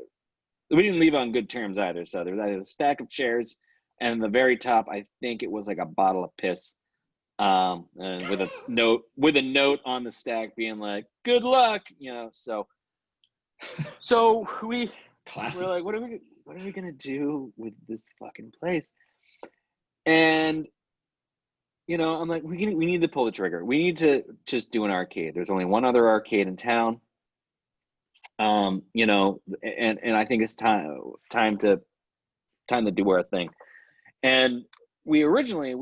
Speaker 3: didn't leave on good terms either. So there was a stack of chairs, and the very top, I think it was like a bottle of piss, and with a note on the stack being like, "Good luck," you know. So we're like, what are we gonna do with this fucking place? And you know, I'm like, we need to pull the trigger. We need to just do an arcade. There's only one other arcade in town. You know, and I think it's time to do our thing. And we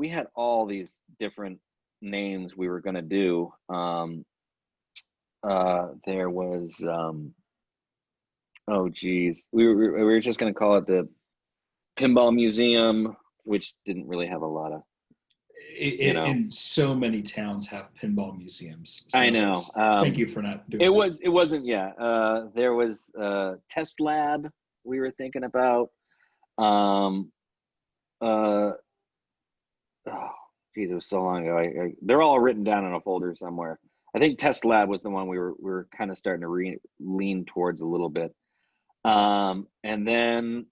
Speaker 3: had all these different names we were gonna do. There was oh geez, we were just gonna call it the Pinball Museum, which didn't really have a lot of.
Speaker 1: And so many towns have pinball museums. So
Speaker 3: I know.
Speaker 1: Thank you for not doing
Speaker 3: it. It wasn't. Yeah. There was Test Lab we were thinking about. Oh, geez, it was so long ago. They're all written down in a folder somewhere. I think Test Lab was the one we were kind of starting to lean towards a little bit. And then,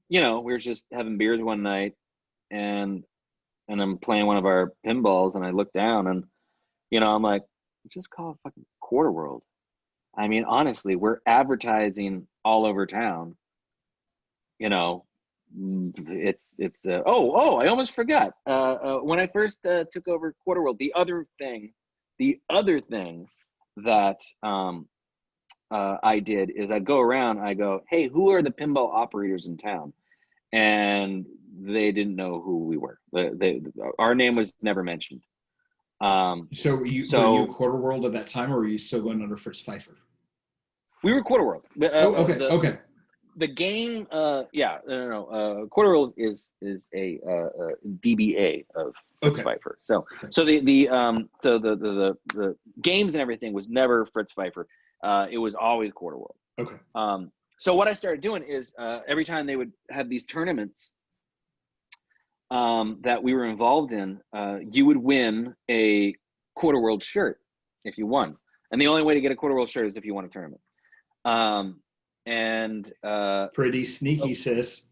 Speaker 3: you know, we were just having beers one night, and I'm playing one of our pinballs, and I look down, and, you know, I'm like, just call it fucking QuarterWorld. I mean, honestly, we're advertising all over town. You know, it's I almost forgot. When I first took over QuarterWorld, the other thing that I did is I'd go around, I go, hey, who are the pinball operators in town? And they didn't know who we were. Our name was never mentioned.
Speaker 1: So were you QuarterWorld at that time, or were you still going under Fritz Pfeiffer?
Speaker 3: We were QuarterWorld.
Speaker 1: Okay.
Speaker 3: The game, QuarterWorld is a DBA of Fritz Pfeiffer. So the games and everything was never Fritz Pfeiffer. It was always QuarterWorld.
Speaker 1: Okay.
Speaker 3: So what I started doing is every time they would have these tournaments that we were involved in, you would win a QuarterWorld shirt if you won. And the only way to get a QuarterWorld shirt is if you won a tournament.
Speaker 1: Pretty sneaky, sis.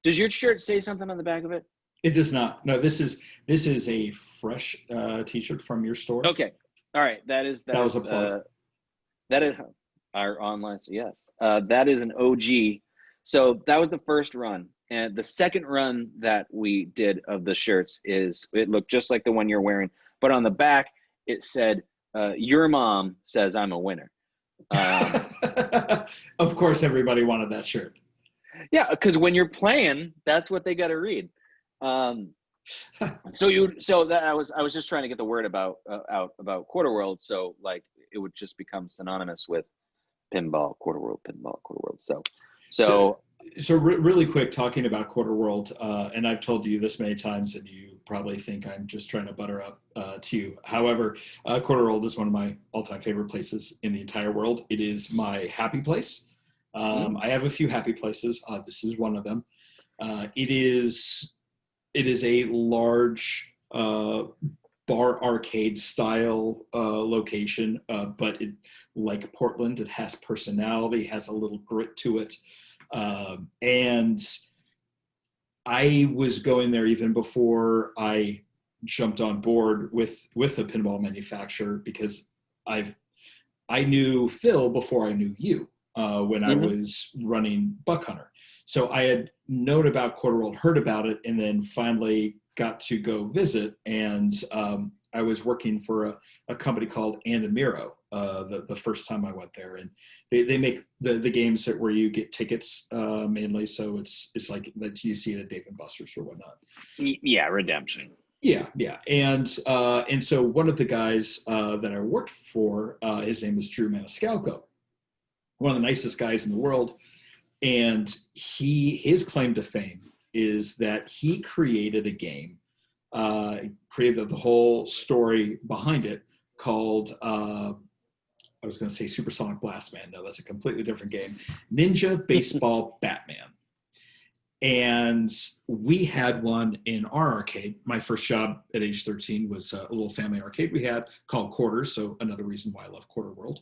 Speaker 3: Does your shirt say something on the back of it?
Speaker 1: It does not. No, this is a fresh t-shirt from your store.
Speaker 3: Okay. All right. That was
Speaker 1: a plug.
Speaker 3: That is our online. So yes, that is an OG. So that was the first run, and the second run that we did of the shirts it looked just like the one you're wearing, but on the back it said, "Your mom says I'm a winner."
Speaker 1: Of course, everybody wanted that shirt.
Speaker 3: Yeah, because when you're playing, that's what they got to read. I was just trying to get the word out about QuarterWorld, so like it would just become synonymous with pinball, QuarterWorld. So
Speaker 1: really quick, talking about QuarterWorld, and I've told you this many times, and you probably think I'm just trying to butter up to you. However, QuarterWorld is one of my all-time favorite places in the entire world. It is my happy place. I have a few happy places. This is one of them. It is a large bar arcade style location, but like Portland, it has personality, has a little grit to it. And I was going there even before I jumped on board with a pinball manufacturer, because I knew Phil before I knew you when I was running Buck Hunter. So I had known about QuarterWorld, heard about it, and then finally got to go visit. And I was working for a company called Andamiro the first time I went there, and they make the games where you get tickets mainly. So it's like that you see it at Dave & Buster's or whatnot.
Speaker 3: Yeah, redemption.
Speaker 1: Yeah. And so one of the guys that I worked for, his name was Drew Maniscalco, one of the nicest guys in the world. And his claim to fame is that he created a game, created the whole story behind it, called, I was going to say Supersonic Blast Man. No, that's a completely different game. Ninja Baseball Batman. And we had one in our arcade. My first job at age 13 was a little family arcade we had called Quarters, so another reason why I love QuarterWorld.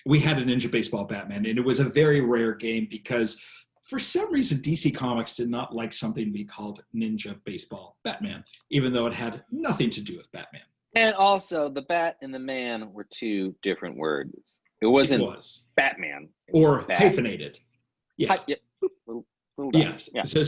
Speaker 1: We had a Ninja Baseball Batman, and it was a very rare game because for some reason DC Comics did not like something to be called Ninja Baseball Batman, even though it had nothing to do with Batman.
Speaker 3: And also, the bat and the man were two different words. It
Speaker 1: It
Speaker 3: wasn't
Speaker 1: was.
Speaker 3: Batman. It
Speaker 1: Or
Speaker 3: was Bat.
Speaker 1: hyphenated. Yeah.
Speaker 3: Yeah. Little dot.
Speaker 1: Yes.
Speaker 3: Yeah.
Speaker 1: So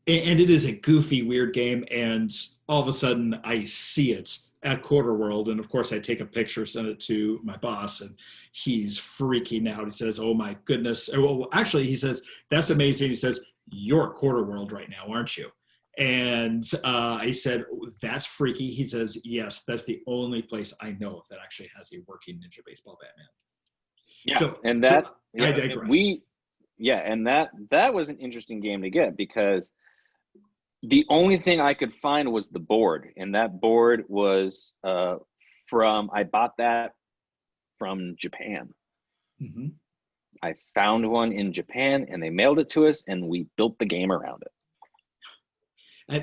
Speaker 1: and it is a goofy, weird game. And all of a sudden, I see it at QuarterWorld, and of course, I take a picture, send it to my boss, and he's freaking out. He says, "Oh my goodness!" Well, actually, he says, "That's amazing." He says, "You're at QuarterWorld right now, aren't you?" And I said, "That's freaky." He says, "Yes, that's the only place I know of that actually has a working Ninja Baseball Batman."
Speaker 3: Yeah,
Speaker 1: So,
Speaker 3: and that
Speaker 1: I digress.
Speaker 3: and that was an interesting game to get because the only thing I could find was the board, and that board was I bought that from Japan.
Speaker 1: Mm-hmm.
Speaker 3: I found one in Japan, and they mailed it to us, and we built the game around it.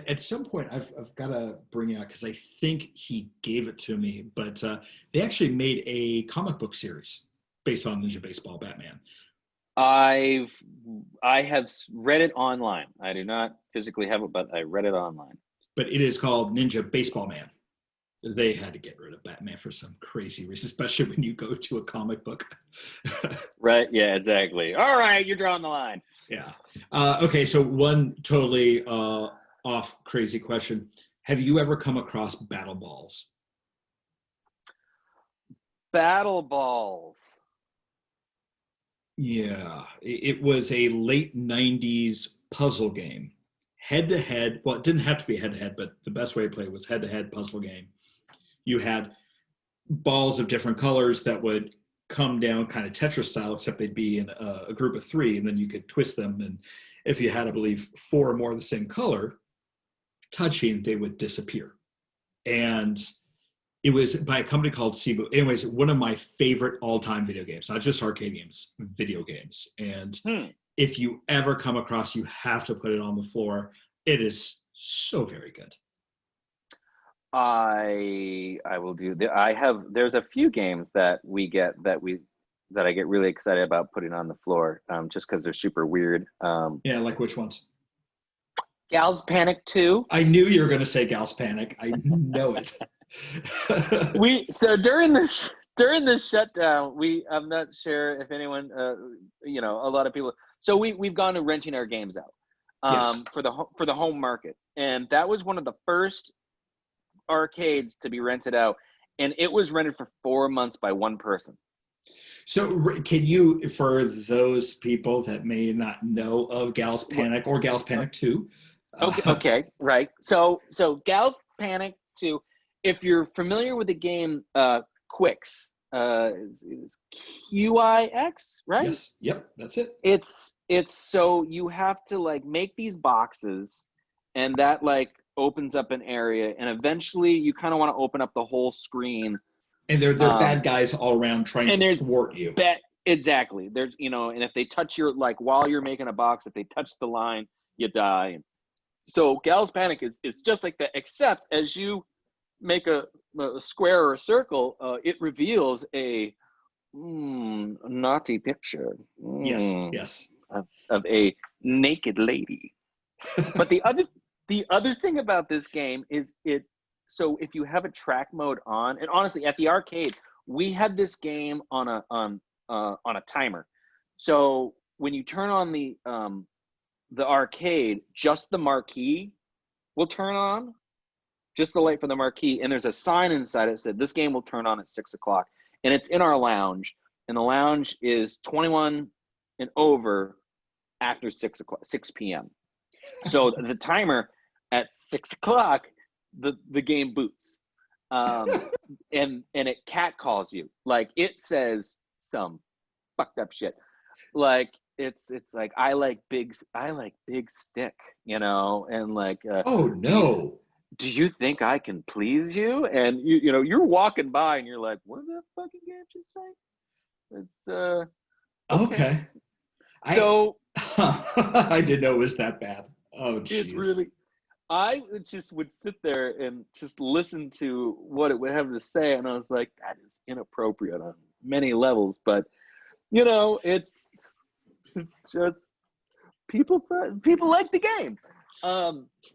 Speaker 1: At some point, I've got to bring it out because I think he gave it to me, but they actually made a comic book series based on Ninja Baseball Batman.
Speaker 3: I have read it online. I do not physically have it, but I read it online.
Speaker 1: But it is called Ninja Baseball Man, because they had to get rid of Batman for some crazy reason, especially when you go to a comic book.
Speaker 3: Right? Yeah, exactly. All right, you're drawing the line.
Speaker 1: Yeah. Okay, so one totally off crazy question. Have you ever come across Battle Balls?
Speaker 3: Battle Balls.
Speaker 1: Yeah, it was a late 90s puzzle game. Head to head. Well, it didn't have to be head to head, but the best way to play was head to head puzzle game. You had balls of different colors that would come down kind of Tetris style, except they'd be in a group of three, and then you could twist them. And if you had, I believe, four or more of the same color touching, they would disappear. And it was by a company called Cebu. Anyways, one of my favorite all-time video games, not just arcade games, video games. And if you ever come across, you have to put it on the floor. It is so very good.
Speaker 3: I will do. There's a few games that I get really excited about putting on the floor, just because they're super weird.
Speaker 1: Yeah, like which ones?
Speaker 3: Gal's Panic 2.
Speaker 1: I knew you were going to say Gal's Panic. I know it.
Speaker 3: So during this shutdown, I'm not sure if anyone, a lot of people. So we've gone to renting our games out,
Speaker 1: Yes.
Speaker 3: for the home market, and that was one of the first arcades to be rented out, and it was rented for 4 months by one person.
Speaker 1: So can you, for those people that may not know of Gal's Panic or Gal's Panic 2?
Speaker 3: Okay, right. So Gal's Panic 2, if you're familiar with the game Quix, is QIX, right?
Speaker 1: Yes. Yep, that's it.
Speaker 3: It's so you have to like make these boxes, and that like opens up an area, and eventually you kind of want to open up the whole screen.
Speaker 1: And they're bad guys all around trying to thwart you.
Speaker 3: Exactly. There's and if they touch your, like, while you're making a box, if they touch the line, you die. So Gal's Panic is just like that, except as you make a square or a circle, it reveals a naughty picture.
Speaker 1: Yes.
Speaker 3: Of a naked lady. But the other thing about this game is so if you have a track mode on, and honestly, at the arcade, we had this game on a timer. So when you turn on the arcade, just the marquee will turn on, just the light for the marquee, and there's a sign inside it that said this game will turn on at 6 o'clock, and it's in our lounge, and the lounge is 21 and over after 6 p.m. So the timer at 6 o'clock, the game boots, and it cat calls you, like it says some fucked up shit, like it's like I like big stick, and like
Speaker 1: Oh no.
Speaker 3: Do you think I can please you? And you're walking by and you're like, what did that fucking game just say? It's
Speaker 1: Okay. I didn't know it was that bad. Oh,
Speaker 3: It
Speaker 1: jeez.
Speaker 3: really. I just would sit there and just listen to what it would have to say, and I was like, that is inappropriate on many levels. But it's just people like the game.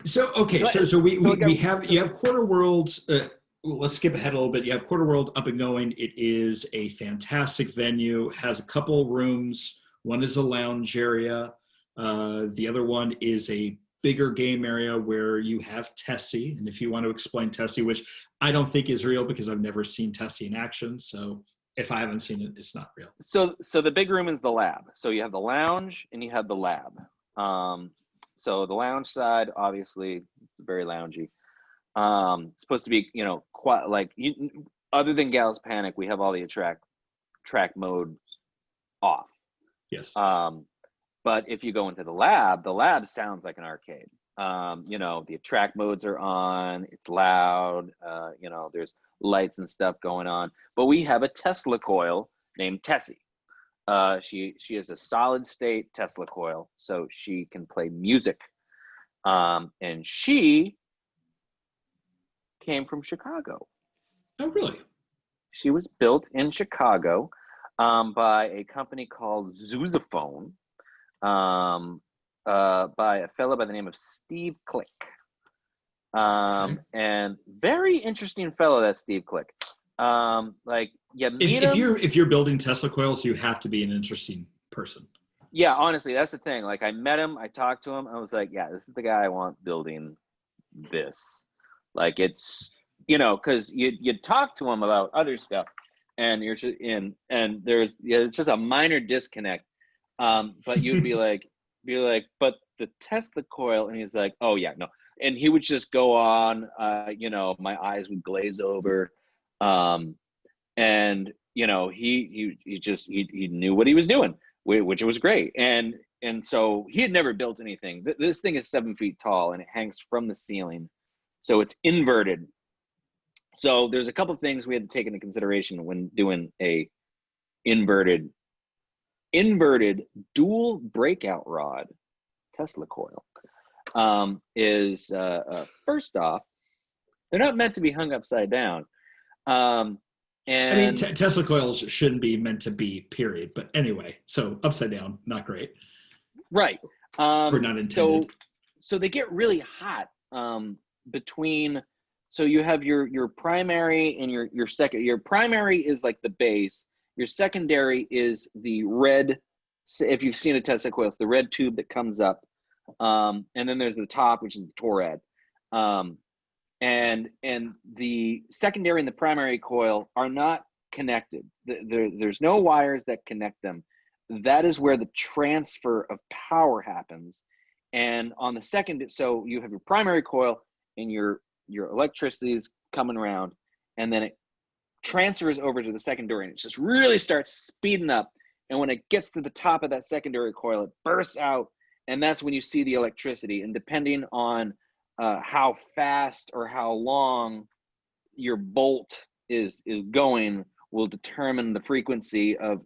Speaker 1: So okay,
Speaker 3: So
Speaker 1: so we,
Speaker 3: so
Speaker 1: we,
Speaker 3: it
Speaker 1: we
Speaker 3: got
Speaker 1: have
Speaker 3: so
Speaker 1: you have QuarterWorld. Well, let's skip ahead a little bit. You have QuarterWorld up and going. It is a fantastic venue. Has a couple rooms. One is a lounge area. The other one is a bigger game area where you have Tessie. And if you want to explain Tessie, which I don't think is real because I've never seen Tessie in action, so if I haven't seen it, it's not real.
Speaker 3: so the big room is the lab. So you have the lounge and you have the lab. So the lounge side, obviously, it's very loungy. It's supposed to be, quite like other than Gals Panic, we have all the track mode off.
Speaker 1: Yes.
Speaker 3: But if you go into the lab sounds like an arcade. The track modes are on, it's loud, there's lights and stuff going on. But we have a Tesla coil named Tessie. She is a solid state Tesla coil, so she can play music. And she came from Chicago.
Speaker 1: Oh, really?
Speaker 3: She was built in Chicago by a company called Sousaphone, by a fellow by the name of Steve Click. And very interesting fellow, that Steve Click. You meet him.
Speaker 1: If you're building Tesla coils, you have to be an interesting person.
Speaker 3: Yeah, honestly, that's the thing. Like, I met him, I talked to him, I was like, yeah, this is the guy I want building this. Like, it's, because you talk to him about other stuff, and you're just and there's it's just a minor disconnect. But you'd be like, but the Tesla coil, and he's like, oh yeah, no, and he would just go on, my eyes would glaze over, and he knew what he was doing, which was great, and so he had never built anything. This thing is 7 feet tall and it hangs from the ceiling, so it's inverted. So there's a couple of things we had to take into consideration when doing a inverted dual breakout rod Tesla coil. Is first off, they're not meant to be hung upside down. And
Speaker 1: Tesla coils shouldn't be meant to be, period. But anyway, so upside down, not great.
Speaker 3: Right.
Speaker 1: Or not intended.
Speaker 3: So they get really hot between. So you have your primary and your second. Your primary is like the base. Your secondary is the red. If you've seen a Tesla coil, it's the red tube that comes up, and then there's the top, which is the torad. And the secondary and the primary coil are not connected. There's no wires that connect them. That is where the transfer of power happens. And on the second, so you have your primary coil and your electricity is coming around, and then it transfers over to the secondary, and it just really starts speeding up. And when it gets to the top of that secondary coil, it bursts out, and that's when you see the electricity. And depending on how fast or how long your bolt is going will determine the frequency of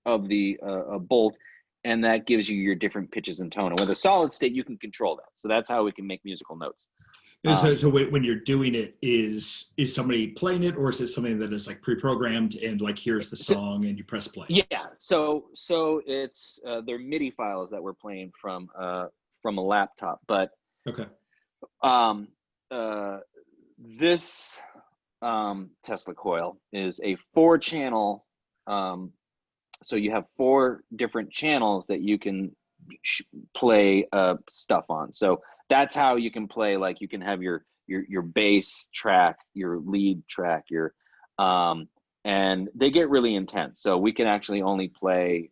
Speaker 3: the bolt, and that gives you your different pitches and tone. And with a solid state, you can control that. So that's how we can make musical notes.
Speaker 1: So when you're doing it, is somebody playing it, or is it something that is like pre-programmed and like here's the song and you press play?
Speaker 3: Yeah. So it's they're MIDI files that we're playing from a laptop, but
Speaker 1: okay.
Speaker 3: This Tesla coil is a 4-channel. So you have 4 different channels that you can play stuff on. So that's how you can play. Like, you can have your bass track, your lead track, and they get really intense. So we can actually only play.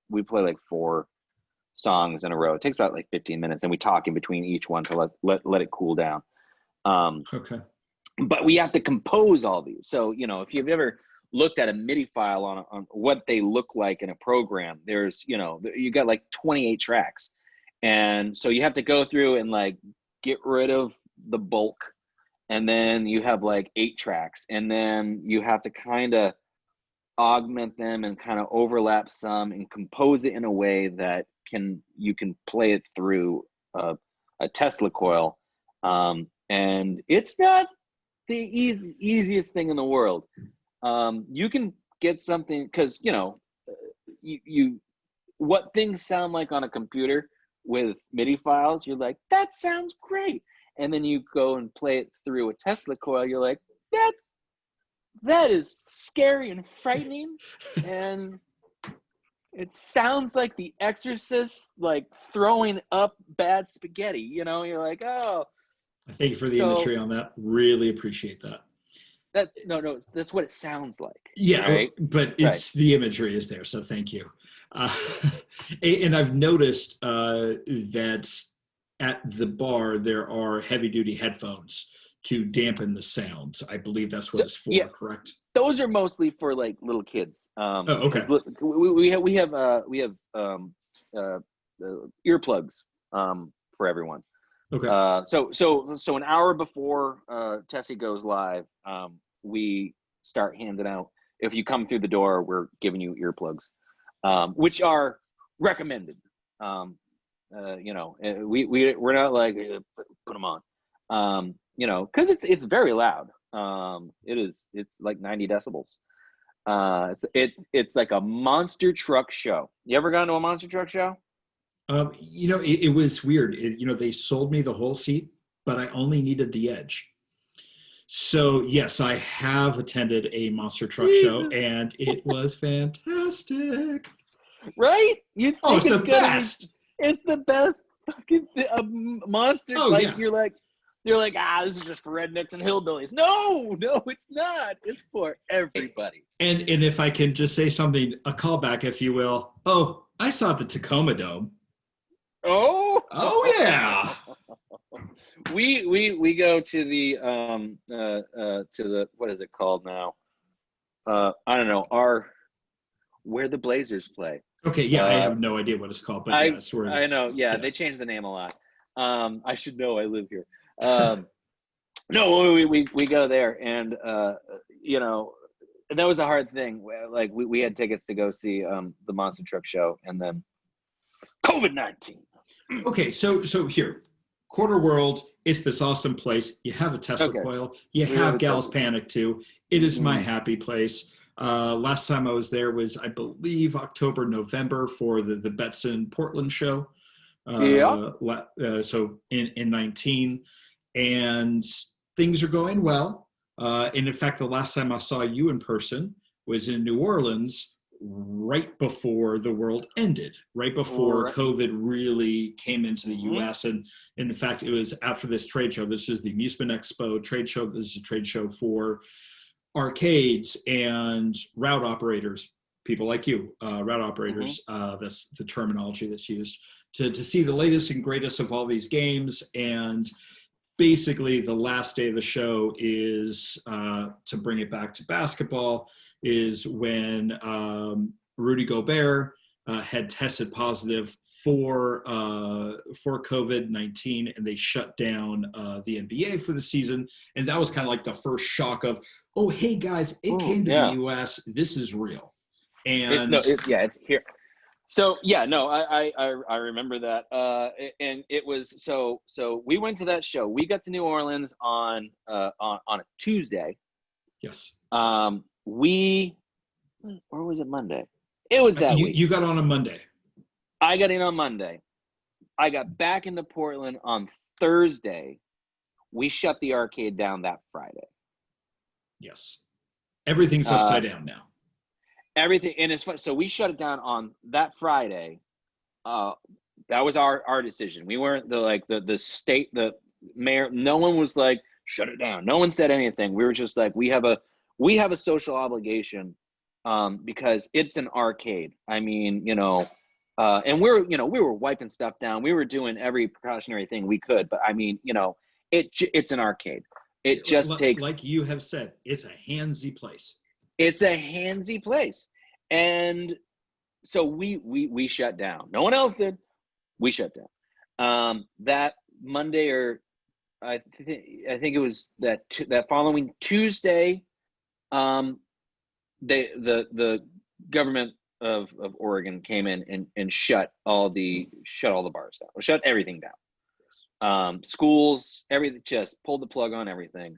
Speaker 3: We play like 4 songs in a row. It takes about like 15 minutes, and we talk in between each one to let it cool down.
Speaker 1: Okay.
Speaker 3: But we have to compose all these. So, if you've ever looked at a MIDI file on what they look like in a program, there's, you got like 28 tracks. And so you have to go through and like get rid of the bulk. And then you have like 8 tracks. And then you have to kind of augment them and kind of overlap some and compose it in a way that you can play it through a Tesla coil, and it's not the easiest thing in the world. You can get something because you what things sound like on a computer with MIDI files, you're like, that sounds great, and then you go and play it through a Tesla coil, you're like, that is scary and frightening, and it sounds like The Exorcist, like throwing up bad spaghetti. You're like, oh.
Speaker 1: Thank you for the imagery on that. Really appreciate that.
Speaker 3: No, that's what it sounds like.
Speaker 1: Yeah,
Speaker 3: right?
Speaker 1: But it's the imagery is there, so thank you. And I've noticed that at the bar there are heavy-duty headphones to dampen the sound. I believe that's what it's for, correct?
Speaker 3: Those are mostly for like little kids.
Speaker 1: Okay.
Speaker 3: We have earplugs for everyone.
Speaker 1: Okay.
Speaker 3: So an hour before Tessie goes live, we start handing out. If you come through the door, we're giving you earplugs, which are recommended. We're not like put them on. Because it's very loud. It's like 90 decibels. It's like a monster truck show. You ever gone to a monster truck show?
Speaker 1: It was weird. They sold me the whole seat, but I only needed the edge. So yes, I have attended a monster truck show, and it was fantastic.
Speaker 3: Right? You think
Speaker 1: it's the best.
Speaker 3: It's the best fucking monster. You're like, this is just for rednecks and hillbillies. No, it's not. It's for everybody.
Speaker 1: And if I can just say something, a callback, if you will. Oh, I saw the Tacoma Dome.
Speaker 3: Oh
Speaker 1: yeah.
Speaker 3: We go to the what is it called now? I don't know. Where the Blazers play.
Speaker 1: Okay, yeah, I have no idea what it's called, but
Speaker 3: I know. Yeah, they changed the name a lot. I should know. I live here. No, we go there, and and that was the hard thing. Like we had tickets to go see the monster truck show, and then COVID-19.
Speaker 1: Okay, so here, QuarterWorld, it's this awesome place. You have a Tesla coil. You have Gal's Panic too. It is my happy place. Last time I was there was, I believe, October, November for the Betson Portland show. So in 19, and things are going well. And in fact, the last time I saw you in person was in New Orleans, right before the world ended, right before COVID really came into the U.S. And in fact, it was after this trade show. This is the Amusement Expo trade show. This is a trade show for arcades and route operators, people like you, route operators. That's the terminology that's used to see the latest and greatest of all these games. And basically the last day of the show is, to bring it back to basketball, is when Rudy Gobert had tested positive for COVID-19, and they shut down the NBA for the season. And that was kind of like the first shock of, oh, hey guys, it came to the US. This is real. And
Speaker 3: it's here. So I remember that. And it was so we went to that show. We got to New Orleans on a Tuesday.
Speaker 1: Yes.
Speaker 3: Or was it Monday? It was that week.
Speaker 1: You got on a Monday.
Speaker 3: I got in on Monday. I got back into Portland on Thursday. We shut the arcade down that Friday.
Speaker 1: Yes. Everything's upside down now.
Speaker 3: Everything, and it's fun. So we shut it down on that Friday. That was our decision. We weren't the state, the mayor. No one was like, shut it down. No one said anything. We were just like, we have a social obligation, because it's an arcade. I mean, and we were wiping stuff down. We were doing every precautionary thing we could. But I mean, it's an arcade. It just takes,
Speaker 1: like you have said, it's a handsy place.
Speaker 3: It's a handsy place. And so we shut down. No one else did. We shut down. That Monday, or I think it was that following Tuesday, the government of Oregon came in and shut all the bars down, or shut everything down. Schools, everything, just pulled the plug on everything.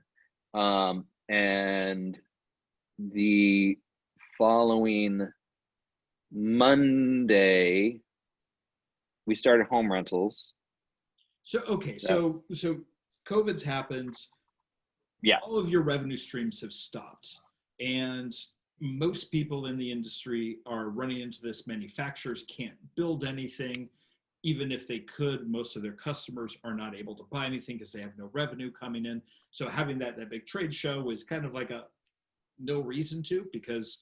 Speaker 3: And the following Monday, we started home rentals.
Speaker 1: So so COVID's happened.
Speaker 3: Yes.
Speaker 1: All of your revenue streams have stopped, and most people in the industry are running into this. Manufacturers can't build anything. Even if they could, most of their customers are not able to buy anything because they have no revenue coming in. So having that big trade show was kind of like a no reason to, because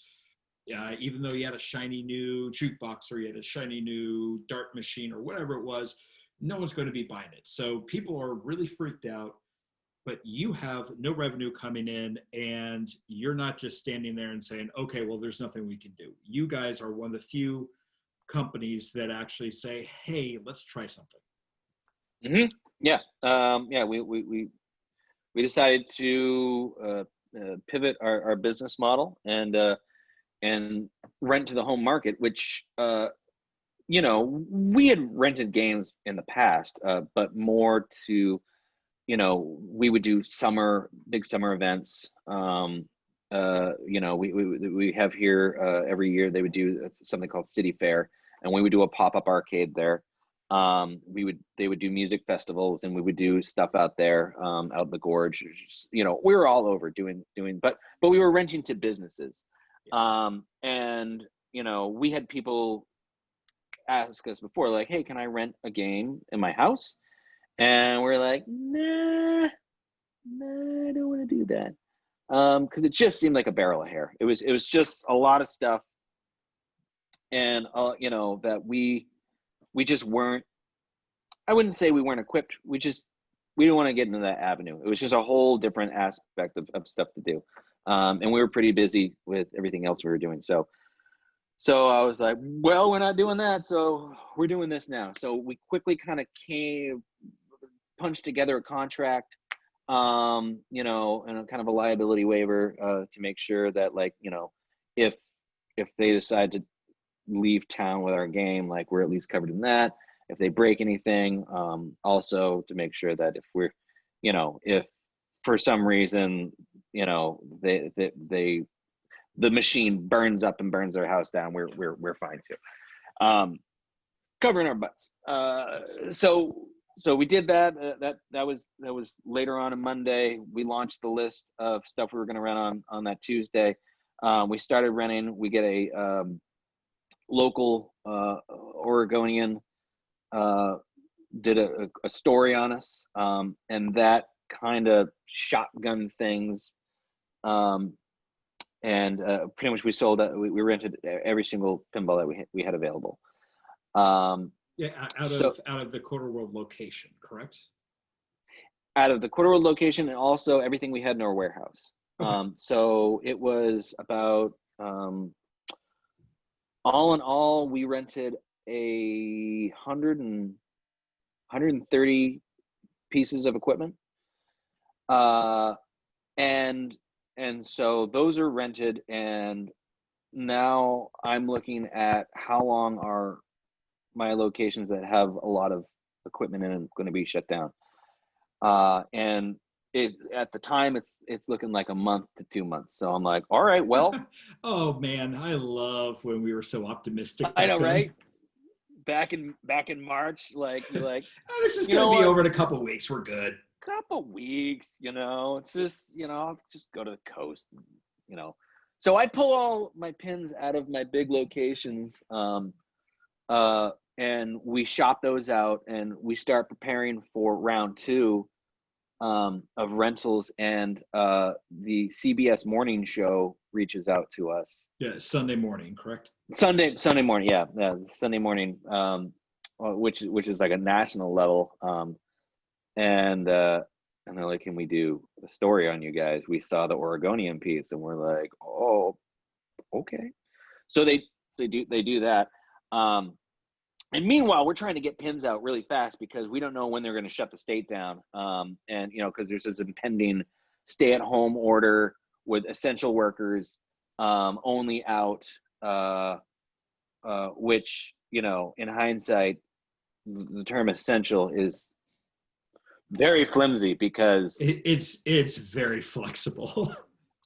Speaker 1: even though you had a shiny new jukebox or you had a shiny new dart machine or whatever it was, no one's going to be buying it. So people are really freaked out, but you have no revenue coming in, and you're not just standing there and saying, okay, well, there's nothing we can do. You guys are one of the few companies that actually say, hey, let's try something.
Speaker 3: Mm-hmm. Yeah. We decided to pivot our business model and rent to the home market, which we had rented games in the past, but more to, we would do big summer events. We have here every year they would do something called City Fair, and we would do a pop-up arcade there. They would do music festivals, and we would do stuff out there, out in the gorge. We were all over doing, but we were renting to businesses.
Speaker 1: Yes.
Speaker 3: And we had people ask us before, like, hey, can I rent a game in my house? And we're like, nah, I don't want to do that. Because it just seemed like a barrel of hair. It was just a lot of stuff. And that we just weren't, I wouldn't say we weren't equipped. We didn't want to get into that avenue. It was just a whole different aspect of stuff to do. And we were pretty busy with everything else we were doing. So I was like, well, we're not doing that, so we're doing this now. So we quickly kind of punched together a contract, and a kind of a liability waiver to make sure that, like, if they decide to leave town with our game, like, we're at least covered in that. If they break anything, also to make sure that if we're, if for some reason, the machine burns up and burns their house down, we're fine too. Covering our butts. So we did that. That was later on Monday. We launched the list of stuff we were going to run on that Tuesday. We started renting. We get a local Oregonian did a story on us, and that kind of shotgun things. And pretty much we sold that. We rented every single pinball that we had available.
Speaker 1: Out of the QuarterWorld location, correct?
Speaker 3: Out of the QuarterWorld location, and also everything we had in our warehouse. Okay. So it was about, all in all, we rented 130 pieces of equipment. And so those are rented, and now I'm looking at how long are my locations that have a lot of equipment in them going to be shut down. And at the time it's looking like a month to 2 months. So I'm like, all right, well.
Speaker 1: Oh man, I love when we were so optimistic.
Speaker 3: I know, right? Back in March, like you're like,
Speaker 1: oh, this is going to be over in a couple of weeks. We're good.
Speaker 3: Couple weeks, it's just, I'll just go to the coast, So I pull all my pins out of my big locations, and we shop those out, and we start preparing for round 2 of rentals. And the CBS morning show reaches out to us.
Speaker 1: Yeah, Sunday morning, correct?
Speaker 3: Sunday morning, yeah, Sunday morning, which is like a national level. And they're like, can we do a story on you guys? We saw the Oregonian piece, and we're like, oh, okay. So they do that. And meanwhile, we're trying to get pins out really fast because we don't know when they're going to shut the state down. And because there's this impending stay-at-home order with essential workers only out which, you know, in hindsight, the term essential is very flimsy because
Speaker 1: it's very flexible.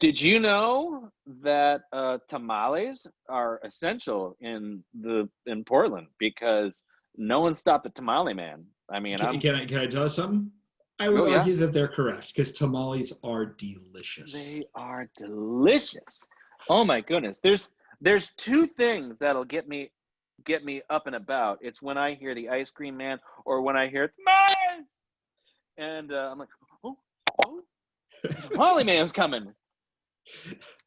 Speaker 3: did you know that tamales are essential in Portland because no one stopped the tamale man? I mean,
Speaker 1: Can I tell you something? I would
Speaker 3: Oh, yeah.
Speaker 1: argue that they're correct because tamales are delicious.
Speaker 3: They are delicious. Oh my goodness. There's two things that'll get me up and about. It's when I hear the ice cream man or when I hear tamales, and I'm like, oh, the tamale man's coming.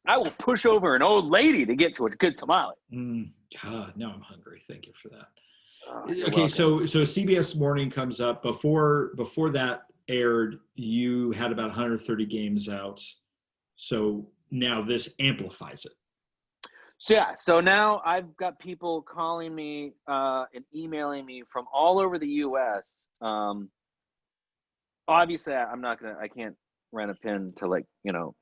Speaker 3: I will push over an old lady to get to a good tamale.
Speaker 1: God, now I'm hungry. Thank you for that.
Speaker 3: Okay,
Speaker 1: so CBS Morning comes up. Before that aired, you had about 130 games out. So now this amplifies it.
Speaker 3: So now I've got people calling me and emailing me from all over the U.S. Obviously, I can't rent a pin to, like, you know,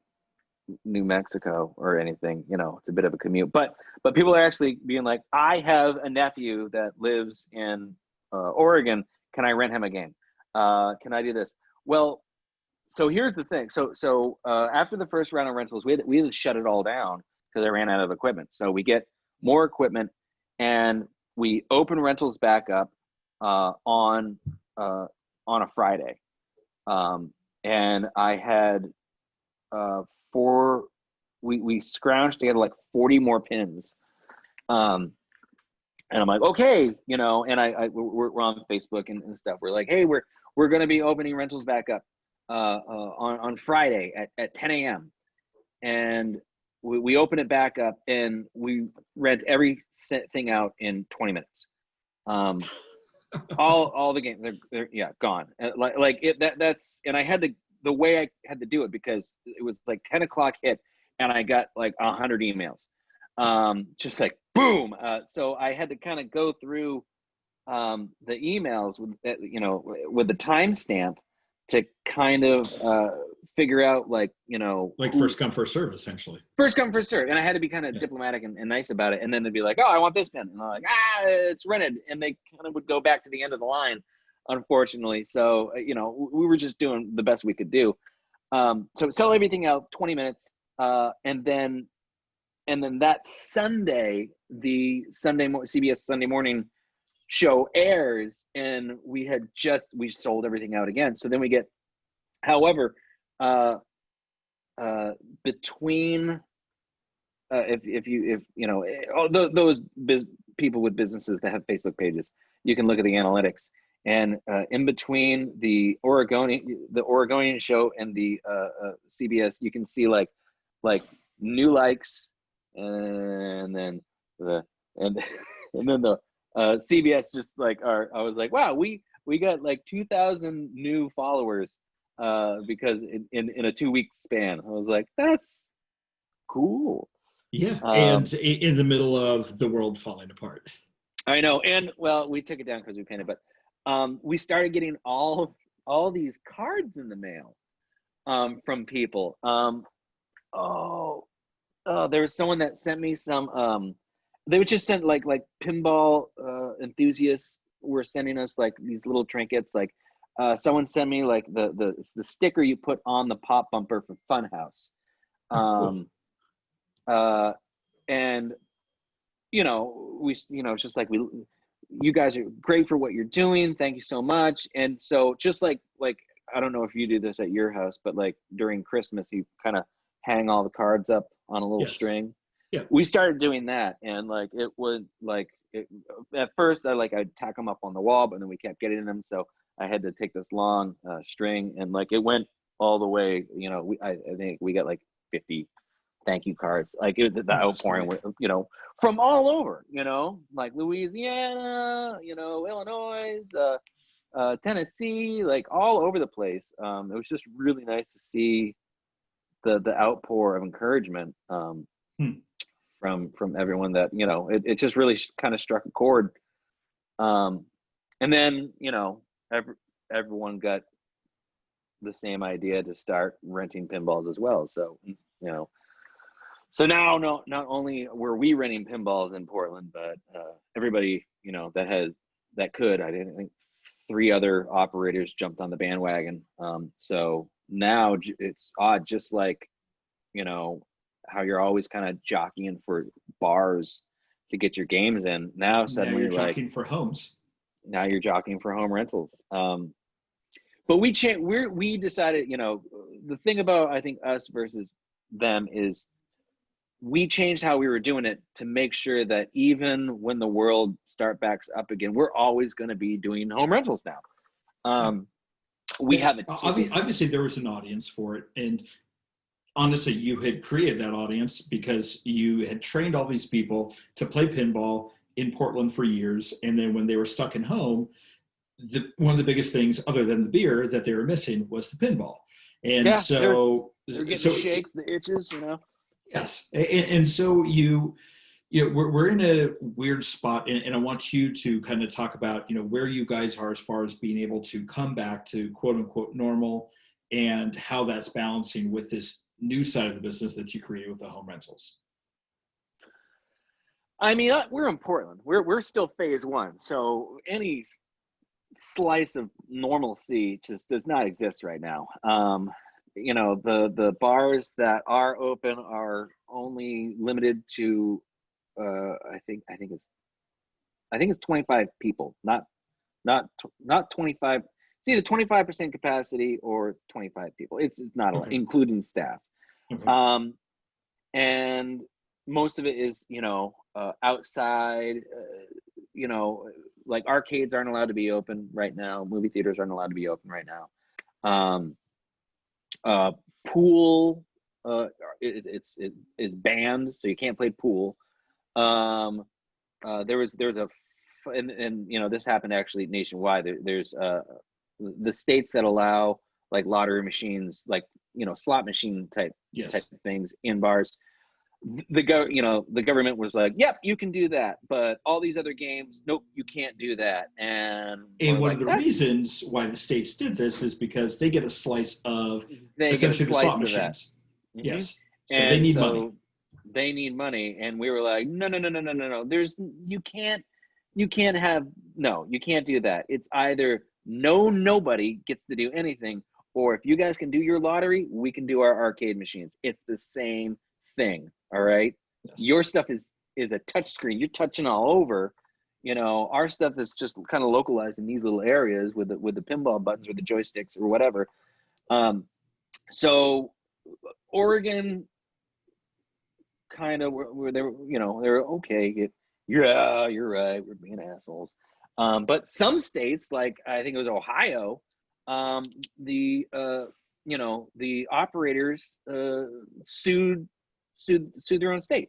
Speaker 3: New Mexico or anything. You know, it's a bit of a commute. But people are actually being like, I have a nephew that lives in Oregon. Can I rent him a game? Can I do this? Well, so here's the thing. So after the first round of rentals, we had to shut it all down because I ran out of equipment. So we get more equipment and we open rentals back up on a Friday. And I had we scrounged together like 40 more pins. And I'm like, okay, you know, and we're on Facebook and stuff. We're like, hey, we're going to be opening rentals back up on Friday at 10 a.m. And we open it back up and we rent everything out in 20 minutes. All the games, they're gone. That's and I had to, the way I had to do it because it was like 10 o'clock hit and I got like 100 emails, just like boom. So I had to kind of go through the emails with the timestamp to kind of figure out, like, you know,
Speaker 1: like first come, first serve, essentially.
Speaker 3: First come, first serve. And I had to be kind of diplomatic and nice about it. And then they'd be like, oh, I want this pen. And I'm like, it's rented. And they kind of would go back to the end of the line, unfortunately. So, you know, we were just doing the best we could do. So sell everything out, 20 minutes. And then that Sunday, the CBS Sunday morning show airs, and we sold everything out again. So then we get, however, between if you know, those people with businesses that have Facebook pages, you can look at the analytics, and in between the Oregonian show and the CBS, you can see like new likes, and then the CBS just like I was like, wow, we got like 2,000 new followers because in a 2-week span. I was like, that's cool.
Speaker 1: Yeah, and in the middle of the world falling apart.
Speaker 3: I know, and well, we took it down because we painted, but we started getting all these cards in the mail from people. There was someone that sent me some. They would just send like pinball enthusiasts were sending us like these little trinkets. Like someone sent me like the sticker you put on the pop bumper for Funhouse. And you know, it's just like, you guys are great for what you're doing. Thank you so much. And so just like I don't know if you do this at your house, but like during Christmas, you kind of hang all the cards up on a little string.
Speaker 1: Yeah.
Speaker 3: We started doing that, and like it would at first I'd tack them up on the wall, but then we kept getting them, so I had to take this long string, and like it went all the way. You know, I think we got like 50 thank you cards. Like the outpouring, you know, from all over. You know, like Louisiana, you know, Illinois, Tennessee, like all over the place. It was just really nice to see the outpour of encouragement from everyone that, you know, it just really kind of struck a chord. And then, you know, everyone got the same idea to start renting pinballs as well. So, you know, So now, not only were we renting pinballs in Portland, but everybody, that could. I didn't think 3 other operators jumped on the bandwagon. So now it's odd, just like, how you're always kind of jockeying for bars to get your games in. Now suddenly
Speaker 1: you're jockeying
Speaker 3: like
Speaker 1: for homes.
Speaker 3: now you're jockeying for home rentals. But we decided, the thing about, I think, us versus them is we changed how we were doing it to make sure that even when the world backs up again, we're always going to be doing home rentals now. We have a
Speaker 1: obviously there was an audience for it, and honestly, you had created that audience because you had trained all these people to play pinball in Portland for years, and then when they were stuck in home, one of the biggest things, other than the beer, that they were missing was the pinball. And
Speaker 3: they're getting the shakes, the itches,
Speaker 1: Yes, and so we're in a weird spot, and I want you to kind of talk about where you guys are as far as being able to come back to quote unquote normal, and how that's balancing with this new side of the business that you created with the home rentals.
Speaker 3: I mean, we're in Portland. We're still phase 1, so any slice of normalcy just does not exist right now. The bars that are open are only limited to I think it's 25 people, not 25. It's either 25% capacity or 25 people. It's not a lot, including staff.
Speaker 1: Okay.
Speaker 3: And most of it is outside. Like arcades aren't allowed to be open right now. Movie theaters aren't allowed to be open right now. Pool, it's banned, so you can't play pool. There was this happened actually nationwide. There's the states that allow like lottery machines, like slot machine type things in bars. The government was like, yep, you can do that, but all these other games, nope, you can't do that. And
Speaker 1: one of the reasons why the states did this is because they get a slice of essentially the slot machines. Mm-hmm. Yes, so they need money.
Speaker 3: They need money, and we were like, no. You can't do that. It's either nobody gets to do anything, or if you guys can do your lottery, we can do our arcade machines. It's the same thing. All right. Yes. Your stuff is a touch screen. You're touching all over. Our stuff is just kind of localized in these little areas with the pinball buttons or the joysticks or whatever. So Oregon kind of where they were, they're okay. Yeah, you're right. We're being assholes. But some states, like I think it was Ohio, the operators sued their own state.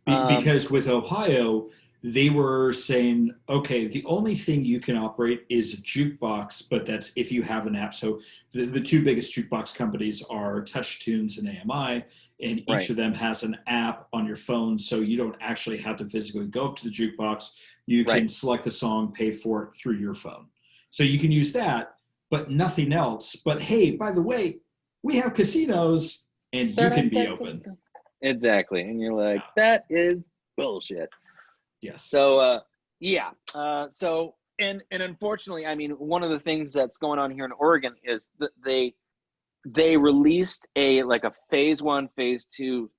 Speaker 1: Because with Ohio, they were saying, okay, the only thing you can operate is a jukebox, but that's if you have an app. So the 2 biggest jukebox companies are TouchTunes and AMI, and each of them has an app on your phone, so you don't actually have to physically go up to the jukebox. You can select the song, pay for it through your phone. So you can use that, but nothing else. But hey, by the way, we have casinos, and you can be open.
Speaker 3: Exactly. And you're like, that is bullshit.
Speaker 1: Yes.
Speaker 3: So, so, and unfortunately, I mean, one of the things that's going on here in Oregon is that they released a phase 1, phase 2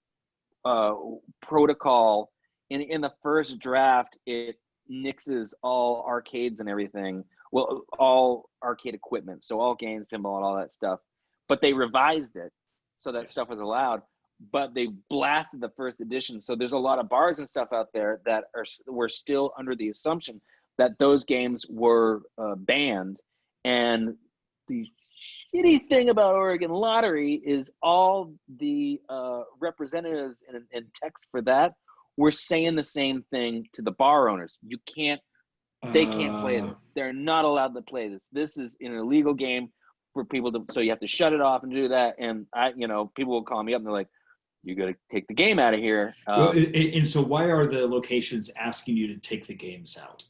Speaker 3: protocol. In the first draft, it nixes all arcades and everything. Well, all arcade equipment. So all games, pinball, and all that stuff. But they revised it so that stuff was allowed. But they blasted the first edition. So there's a lot of bars and stuff out there that were still under the assumption that those games were banned. And the shitty thing about Oregon Lottery is all the representatives and text for that were saying the same thing to the bar owners. They can't play this. They're not allowed to play this. This is an illegal game for people to, so you have to shut it off and do that. And people will call me up and they're like, you got to take the game out of here.
Speaker 1: And so why are the locations asking you to take the games out?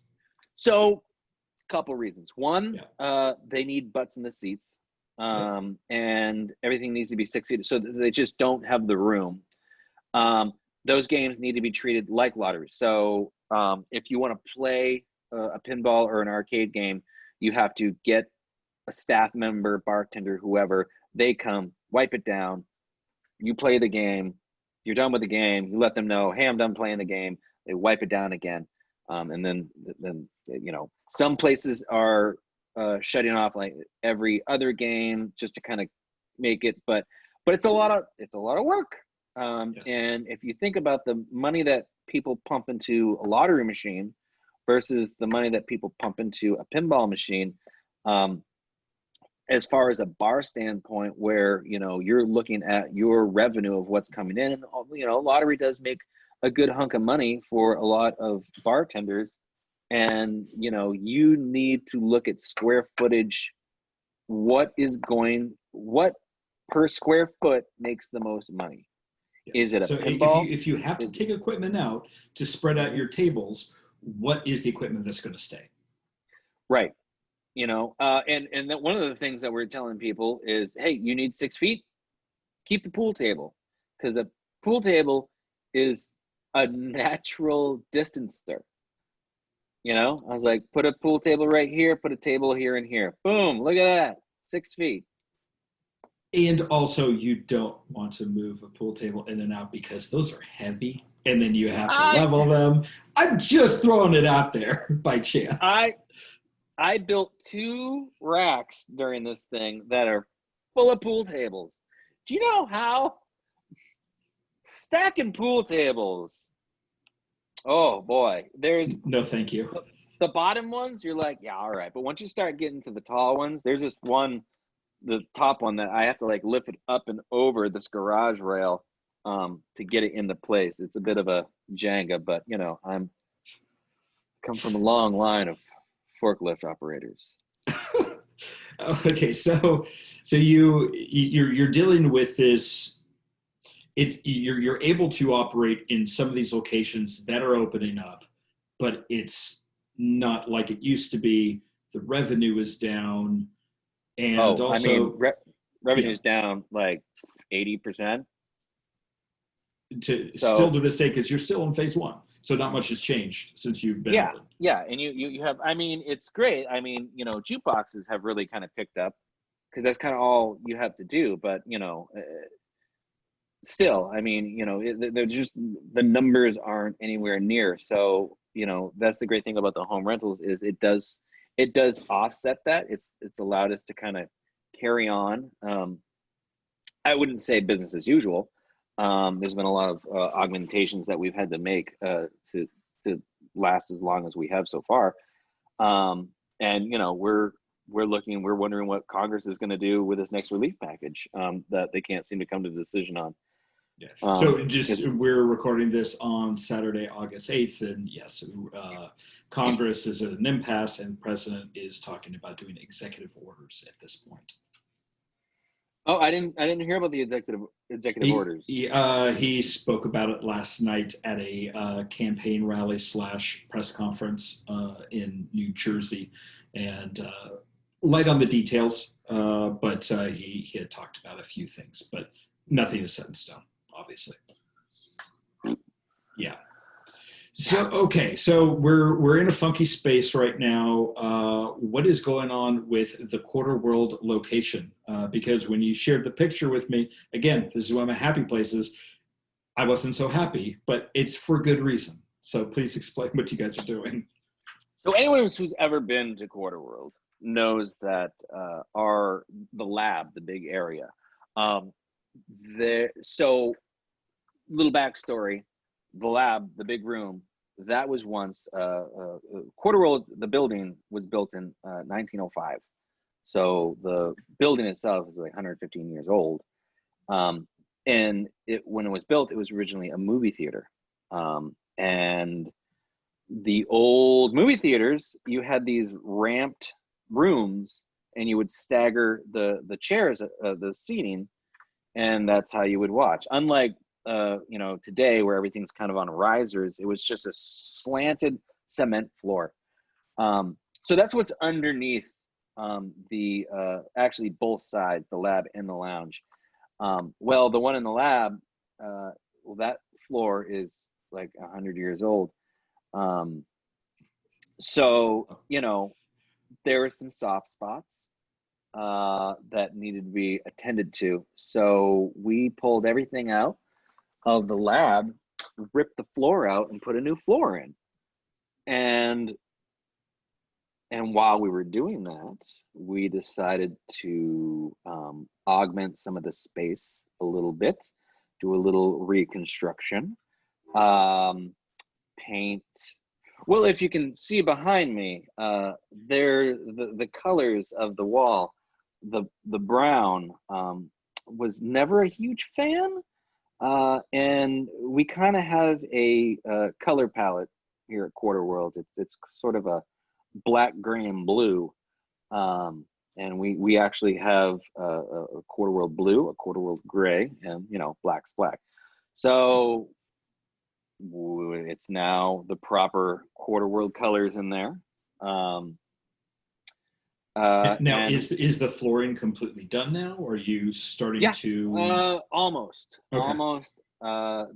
Speaker 3: So a couple reasons. One, they need butts in the seats, and everything needs to be 6 feet. So they just don't have the room. Those games need to be treated like lotteries. So if you want to play a pinball or an arcade game, you have to get a staff member, bartender, whoever. They come, wipe it down. You play the game. You're done with the game. You let them know, hey, I'm done playing the game. They wipe it down again, and then some places are shutting off like every other game just to kind of make it, but it's a lot of work.
Speaker 1: Yes.
Speaker 3: And if you think about the money that people pump into a lottery machine versus the money that people pump into a pinball machine, as far as a bar standpoint, where you're looking at your revenue of what's coming in, and lottery does make a good hunk of money for a lot of bartenders, and you need to look at square footage. What per square foot makes the most money?
Speaker 1: Yes.
Speaker 3: Is it a
Speaker 1: so
Speaker 3: pinball?
Speaker 1: if you have to take equipment out to spread out your tables, what is the equipment that's going to stay?
Speaker 3: Right. And that one of the things that we're telling people is, hey, you need 6 feet, keep the pool table, because the pool table is a natural distancer. I was like, put a pool table right here, put a table here and here. Boom, look at that, 6 feet.
Speaker 1: And also, you don't want to move a pool table in and out because those are heavy, and then you have to level them. I'm just throwing it out there by chance.
Speaker 3: I built 2 racks during this thing that are full of pool tables. Do you know how? Stacking pool tables. Oh boy,
Speaker 1: no, thank you.
Speaker 3: The bottom ones, you're like, yeah, all right. But once you start getting to the tall ones, there's this one, the top one, that I have to like lift it up and over this garage rail to get it into place. It's a bit of a Jenga, but I'm come from a long line of forklift operators.
Speaker 1: Okay, so you're dealing with this. You're able to operate in some of these locations that are opening up, but it's not like it used to be. The revenue is down, and also
Speaker 3: revenue's down like 80%.
Speaker 1: Still to this day, because you're still in phase 1, so not much has changed since you've been.
Speaker 3: Yeah, and you have. I mean, it's great. I mean, jukeboxes have really kind of picked up because that's kind of all you have to do. But still, I mean, they're just, the numbers aren't anywhere near. So that's the great thing about the home rentals is it does offset that. It's allowed us to kind of carry on. I wouldn't say business as usual. There's been a lot of augmentations that we've had to make to last as long as we have so far. And we're wondering what Congress is going to do with this next relief package that they can't seem to come to a decision on.
Speaker 1: Yeah. So we're recording this on Saturday, August 8th, and yes, Congress is at an impasse, and the president is talking about doing executive orders at this point.
Speaker 3: Oh, I didn't hear about the executive orders.
Speaker 1: He spoke about it last night at a campaign rally / press conference in New Jersey, and light on the details, but he had talked about a few things, but nothing is set in stone, obviously. Yeah. So we're in a funky space right now. What is going on with the QuarterWorld location? Because when you shared the picture with me, again, this is one of my happy places. I wasn't so happy, but it's for good reason. So please explain what you guys are doing.
Speaker 3: So anyone who's ever been to QuarterWorld knows that the lab, the big area, so little backstory, the lab, the big room, that was once QuarterWorld. The building was built in 1905, so the building itself is like 115 years old. And when it was built, it was originally a movie theater. And the old movie theaters, you had these ramped rooms, and you would stagger the chairs, the seating, and that's how you would watch. Unlike today, where everything's kind of on risers, it was just a slanted cement floor. So that's what's underneath actually both sides, the lab and the lounge. Well, the one in the lab that floor is like 100 years old. So, you know, there were some soft spots that needed to be attended to. So we pulled everything out of the lab, ripped the floor out, and put a new floor in. And while we were doing that, we decided to augment some of the space a little bit, do a little reconstruction, paint. Well, if you can see behind me, the colors of the wall, the brown, was never a huge fan, and we kind of have a color palette here at QuarterWorld. It's sort of a black, gray, and blue, and we actually have a QuarterWorld blue, a QuarterWorld gray, and you know, black's black. So it's now the proper QuarterWorld colors in there.
Speaker 1: Now, is the flooring completely done now, or are you starting to?
Speaker 3: Almost.
Speaker 1: Okay.
Speaker 3: Almost.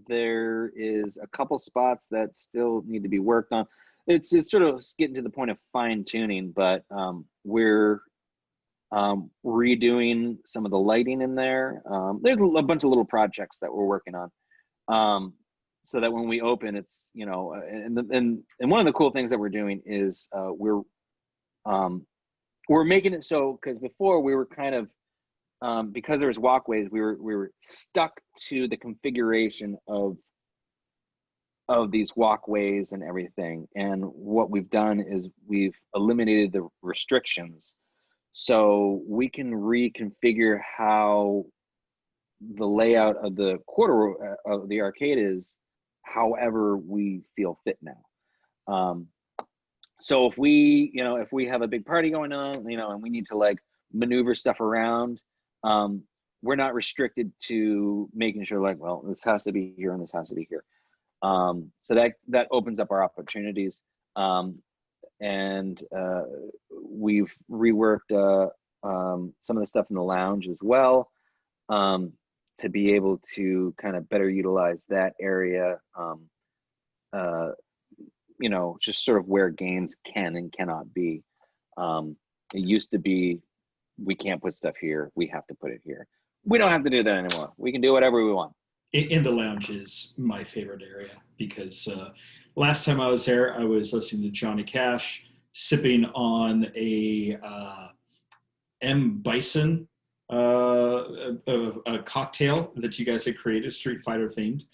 Speaker 3: There is a couple spots that still need to be worked on. It's sort of getting to the point of fine tuning, but we're redoing some of the lighting in there. There's a bunch of little projects that we're working on, so that when we open, it's, you know, and one of the cool things that we're doing is we're making it so, because before we were kind of because there was walkways, we were stuck to the configuration of these walkways and everything. And what we've done is we've eliminated the restrictions, so we can reconfigure how the layout of the of the arcade is however we feel fit now. So if we, you know, if we have a big party going on, you know, and we need to like maneuver stuff around, we're not restricted to making sure like, well, this has to be here and this has to be here. So that opens up our opportunities. And we've reworked some of the stuff in the lounge as well, to be able to kind of better utilize that area. You know, just sort of where games can and cannot be. It used to be, we can't put stuff here, we have to put it here. We don't have to do that anymore. We can do whatever we want.
Speaker 1: In the lounge is my favorite area, because last time I was there, I was listening to Johnny Cash, sipping on a M. Bison, a cocktail that you guys had created, Street Fighter themed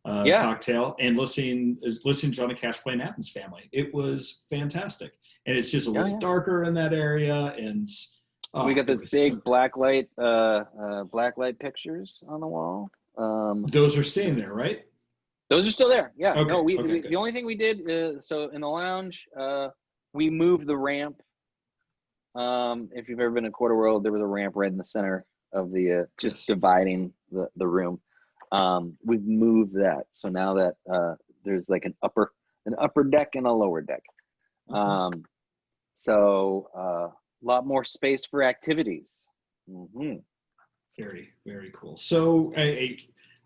Speaker 1: cocktail, and listening to Johnny Cash playing Athens Family. It was fantastic, and it's just a little darker in that area, and
Speaker 3: we got this big blacklight pictures on the wall.
Speaker 1: Those are staying there, right?
Speaker 3: Those are still there. Yeah.
Speaker 1: Okay.
Speaker 3: No,
Speaker 1: Okay,
Speaker 3: the only thing we did is, so in the lounge, we moved the ramp. If you've ever been to QuarterWorld, there was a ramp right in the center of the just dividing the room. We've moved that, so now that there's like an upper deck and a lower deck. So a lot more space for activities. Mm-hmm.
Speaker 1: Very, very cool. So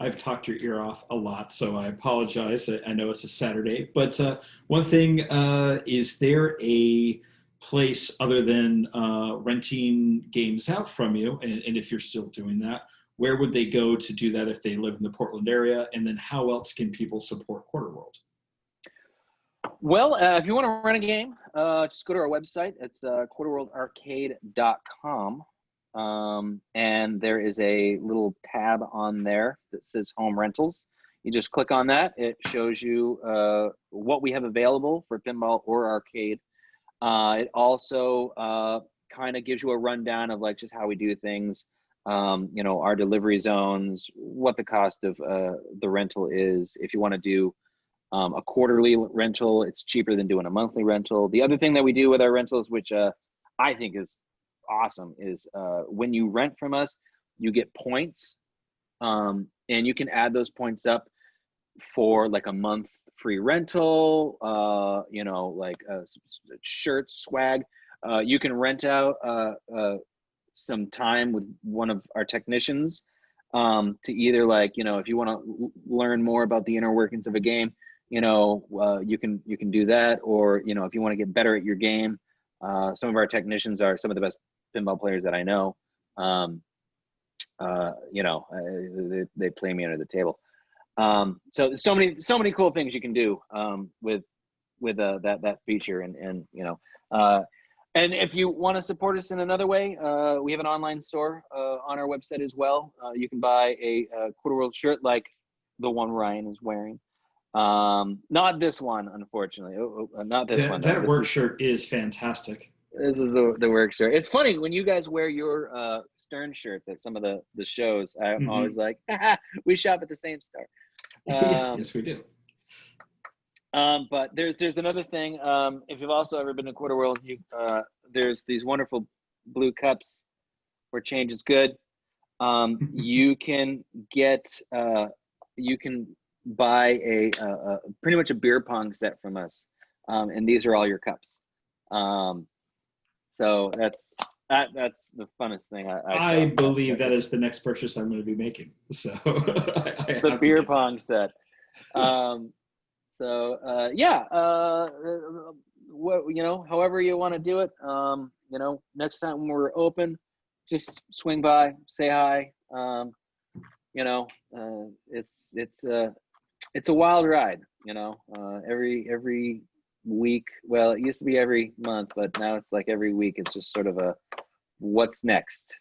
Speaker 1: I've talked your ear off a lot, so I apologize. I know it's a Saturday, but one thing, is there a place other than renting games out from you, and if you're still doing that, where would they go to do that if they live in the Portland area? And then how else can people support QuarterWorld?
Speaker 3: Well, if you want to rent a game, just go to our website. It's QuarterWorldArcade.com. And there is a little tab on there that says Home Rentals. You just click on that. It shows you what we have available for pinball or arcade. It also kind of gives you a rundown of like just how we do things. You know, our delivery zones, what the cost of the rental is. If you want to do a quarterly rental, it's cheaper than doing a monthly rental. The other thing that we do with our rentals, which I think is awesome, is when you rent from us, you get points, and you can add those points up for like a month free rental, you know, like shirts, swag. You can rent out some time with one of our technicians to either like, if you want to learn more about the inner workings of a game, you can do that. Or, if you want to get better at your game, some of our technicians are some of the best pinball players that I know. They play me under the table. So many cool things you can do with that feature, and if you want to support us in another way, we have an online store on our website as well. You can buy a QuarterWorld shirt like the one Ryan is wearing. Not this one, unfortunately. Not this one.
Speaker 1: That work shirt is fantastic.
Speaker 3: This is the work shirt. It's funny when you guys wear your Stern shirts at some of the shows. I'm always like, we shop at the same store.
Speaker 1: Yes, we do.
Speaker 3: But there's another thing. If you've also ever been to QuarterWorld, there's these wonderful blue cups where change is good. You can buy a pretty much a beer pong set from us, and these are all your cups. So that's the funnest thing.
Speaker 1: I believe that is the next purchase I'm going to be making. So
Speaker 3: the beer pong set. However you want to do it. Next time when we're open, just swing by, say hi. It's a wild ride. Every week. Well, it used to be every month, but now it's like every week. It's just sort of a what's next.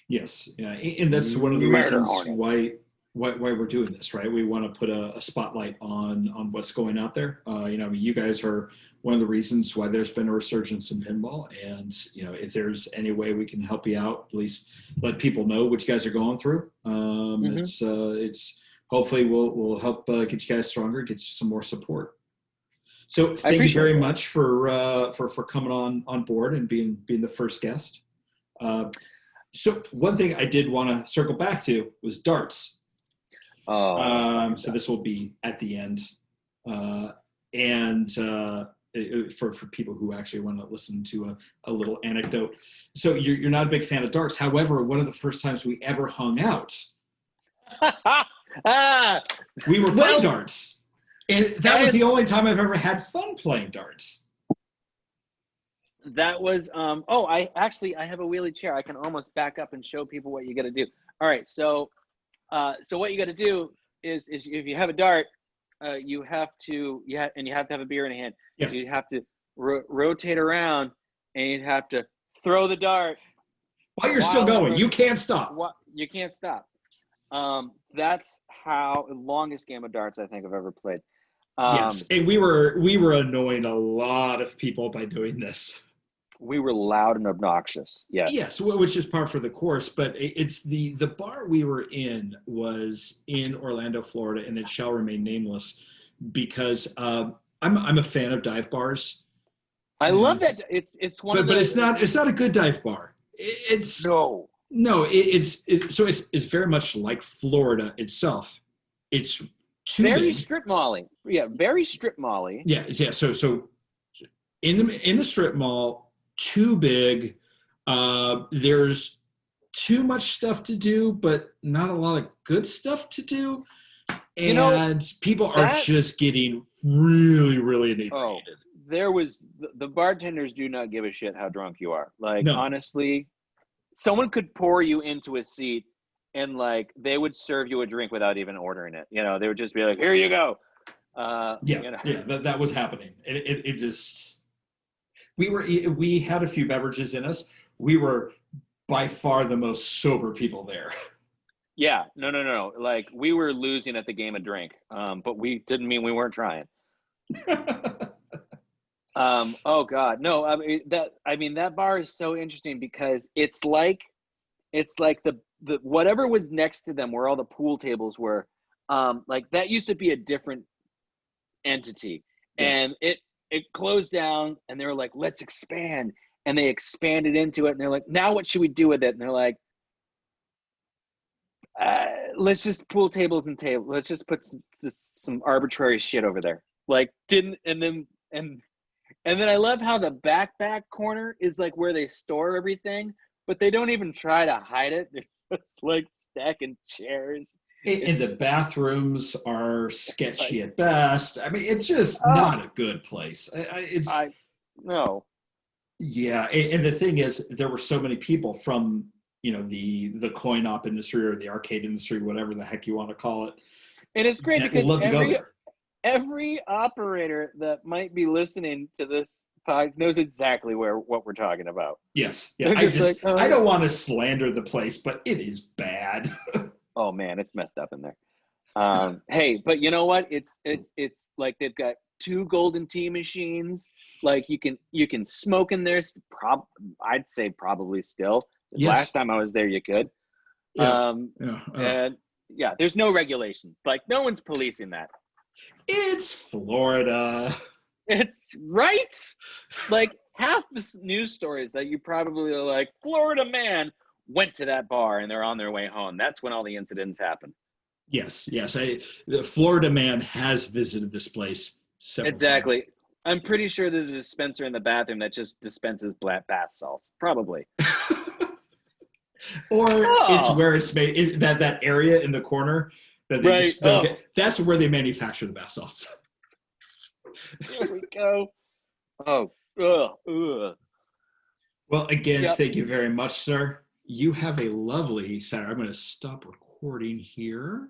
Speaker 1: Yes, yeah, and that's one of the reasons why we're doing this, right? We want to put a spotlight on what's going out there. You guys are one of the reasons why there's been a resurgence in pinball, and if there's any way we can help you out, at least let people know what you guys are going through. It's hopefully we'll help get you guys stronger, get you some more support. So thank you very much for coming on board and being the first guest. So one thing I did want to circle back to was darts. So this will be at the end, and for people who actually want to listen to a little anecdote. So you're not a big fan of darts. However, one of the first times we ever hung out, we were playing darts. And that was the only time I've ever had fun playing darts.
Speaker 3: That was I have a wheelie chair. I can almost back up and show people what you got to do. All right, so what you got to do is if you have a dart, you have to have a beer in hand.
Speaker 1: Yes.
Speaker 3: You have to rotate around, and you have to throw the dart
Speaker 1: while you're still going. You can't stop.
Speaker 3: You can't stop. That's how the longest game of darts I think I've ever played.
Speaker 1: Yes, and we were annoying a lot of people by doing this.
Speaker 3: We were loud and obnoxious.
Speaker 1: Yes, which is par for the course. But it's the bar we were in was in Orlando, Florida, and it shall remain nameless because I'm a fan of dive bars.
Speaker 3: I love that. It's one.
Speaker 1: But it's not a good dive bar. It's
Speaker 3: no.
Speaker 1: It's very much like Florida itself. It's too
Speaker 3: very
Speaker 1: big.
Speaker 3: Strip molly. Yeah, very strip molly.
Speaker 1: Yeah. So in the strip mall, too big. There's too much stuff to do, but not a lot of good stuff to do. And people are just getting really, really inebriated.
Speaker 3: Oh, there was the bartenders do not give a shit how drunk you are. Like, honestly, someone could pour you into a seat and like they would serve you a drink without even ordering it. They would just be like, "Here you go."
Speaker 1: That was happening. It just we had a few beverages in us. We were by far the most sober people there.
Speaker 3: Yeah, no. Like we were losing at the game of drink, but we didn't mean we weren't trying. Oh God, no. That bar is so interesting because it's like the whatever was next to them where all the pool tables were, like that used to be a different entity. Yes. And it closed down and they were like, let's expand. And they expanded into it and they're like, now what should we do with it? And they're like, let's just pool tables and tables. Let's just put some arbitrary shit over there. And then I love how the back corner is like where they store everything, but they don't even try to hide it. They're just like stacking chairs.
Speaker 1: And the bathrooms are sketchy
Speaker 3: Like,
Speaker 1: at best. I mean, it's just
Speaker 3: oh,
Speaker 1: not a good place. It's
Speaker 3: no.
Speaker 1: yeah, and the thing is, there were so many people from the coin op industry or the arcade industry, whatever the heck you want to call it,
Speaker 3: And it's great
Speaker 1: that
Speaker 3: because
Speaker 1: love to go there.
Speaker 3: every operator that might be listening to this pod knows exactly what we're talking about.
Speaker 1: Yes, yeah.
Speaker 3: They're just like, oh,
Speaker 1: I don't want to slander the place, but it is bad.
Speaker 3: oh man, it's messed up in there. Hey, but you know what? It's like they've got 2 golden tea machines. Like you can smoke in there. I'd say probably still.
Speaker 1: Yes.
Speaker 3: Last time I was there, you could.
Speaker 1: Yeah.
Speaker 3: And yeah, there's no regulations. Like no one's policing that.
Speaker 1: It's Florida.
Speaker 3: It's right. Like half the news stories that you probably are like, Florida man went to that bar and they're on their way home. That's when all the incidents happen.
Speaker 1: Yes. The Florida man has visited this place several
Speaker 3: Exactly.
Speaker 1: times.
Speaker 3: I'm pretty sure there's a dispenser in the bathroom that just dispenses bath salts. Probably.
Speaker 1: Or it's where it's made. That area in the corner that they just don't get. That's where they manufacture the bath salts.
Speaker 3: There we go. Oh, ugh.
Speaker 1: Well, again, thank you very much, sir. You have a lovely Saturday. I'm going to stop recording here.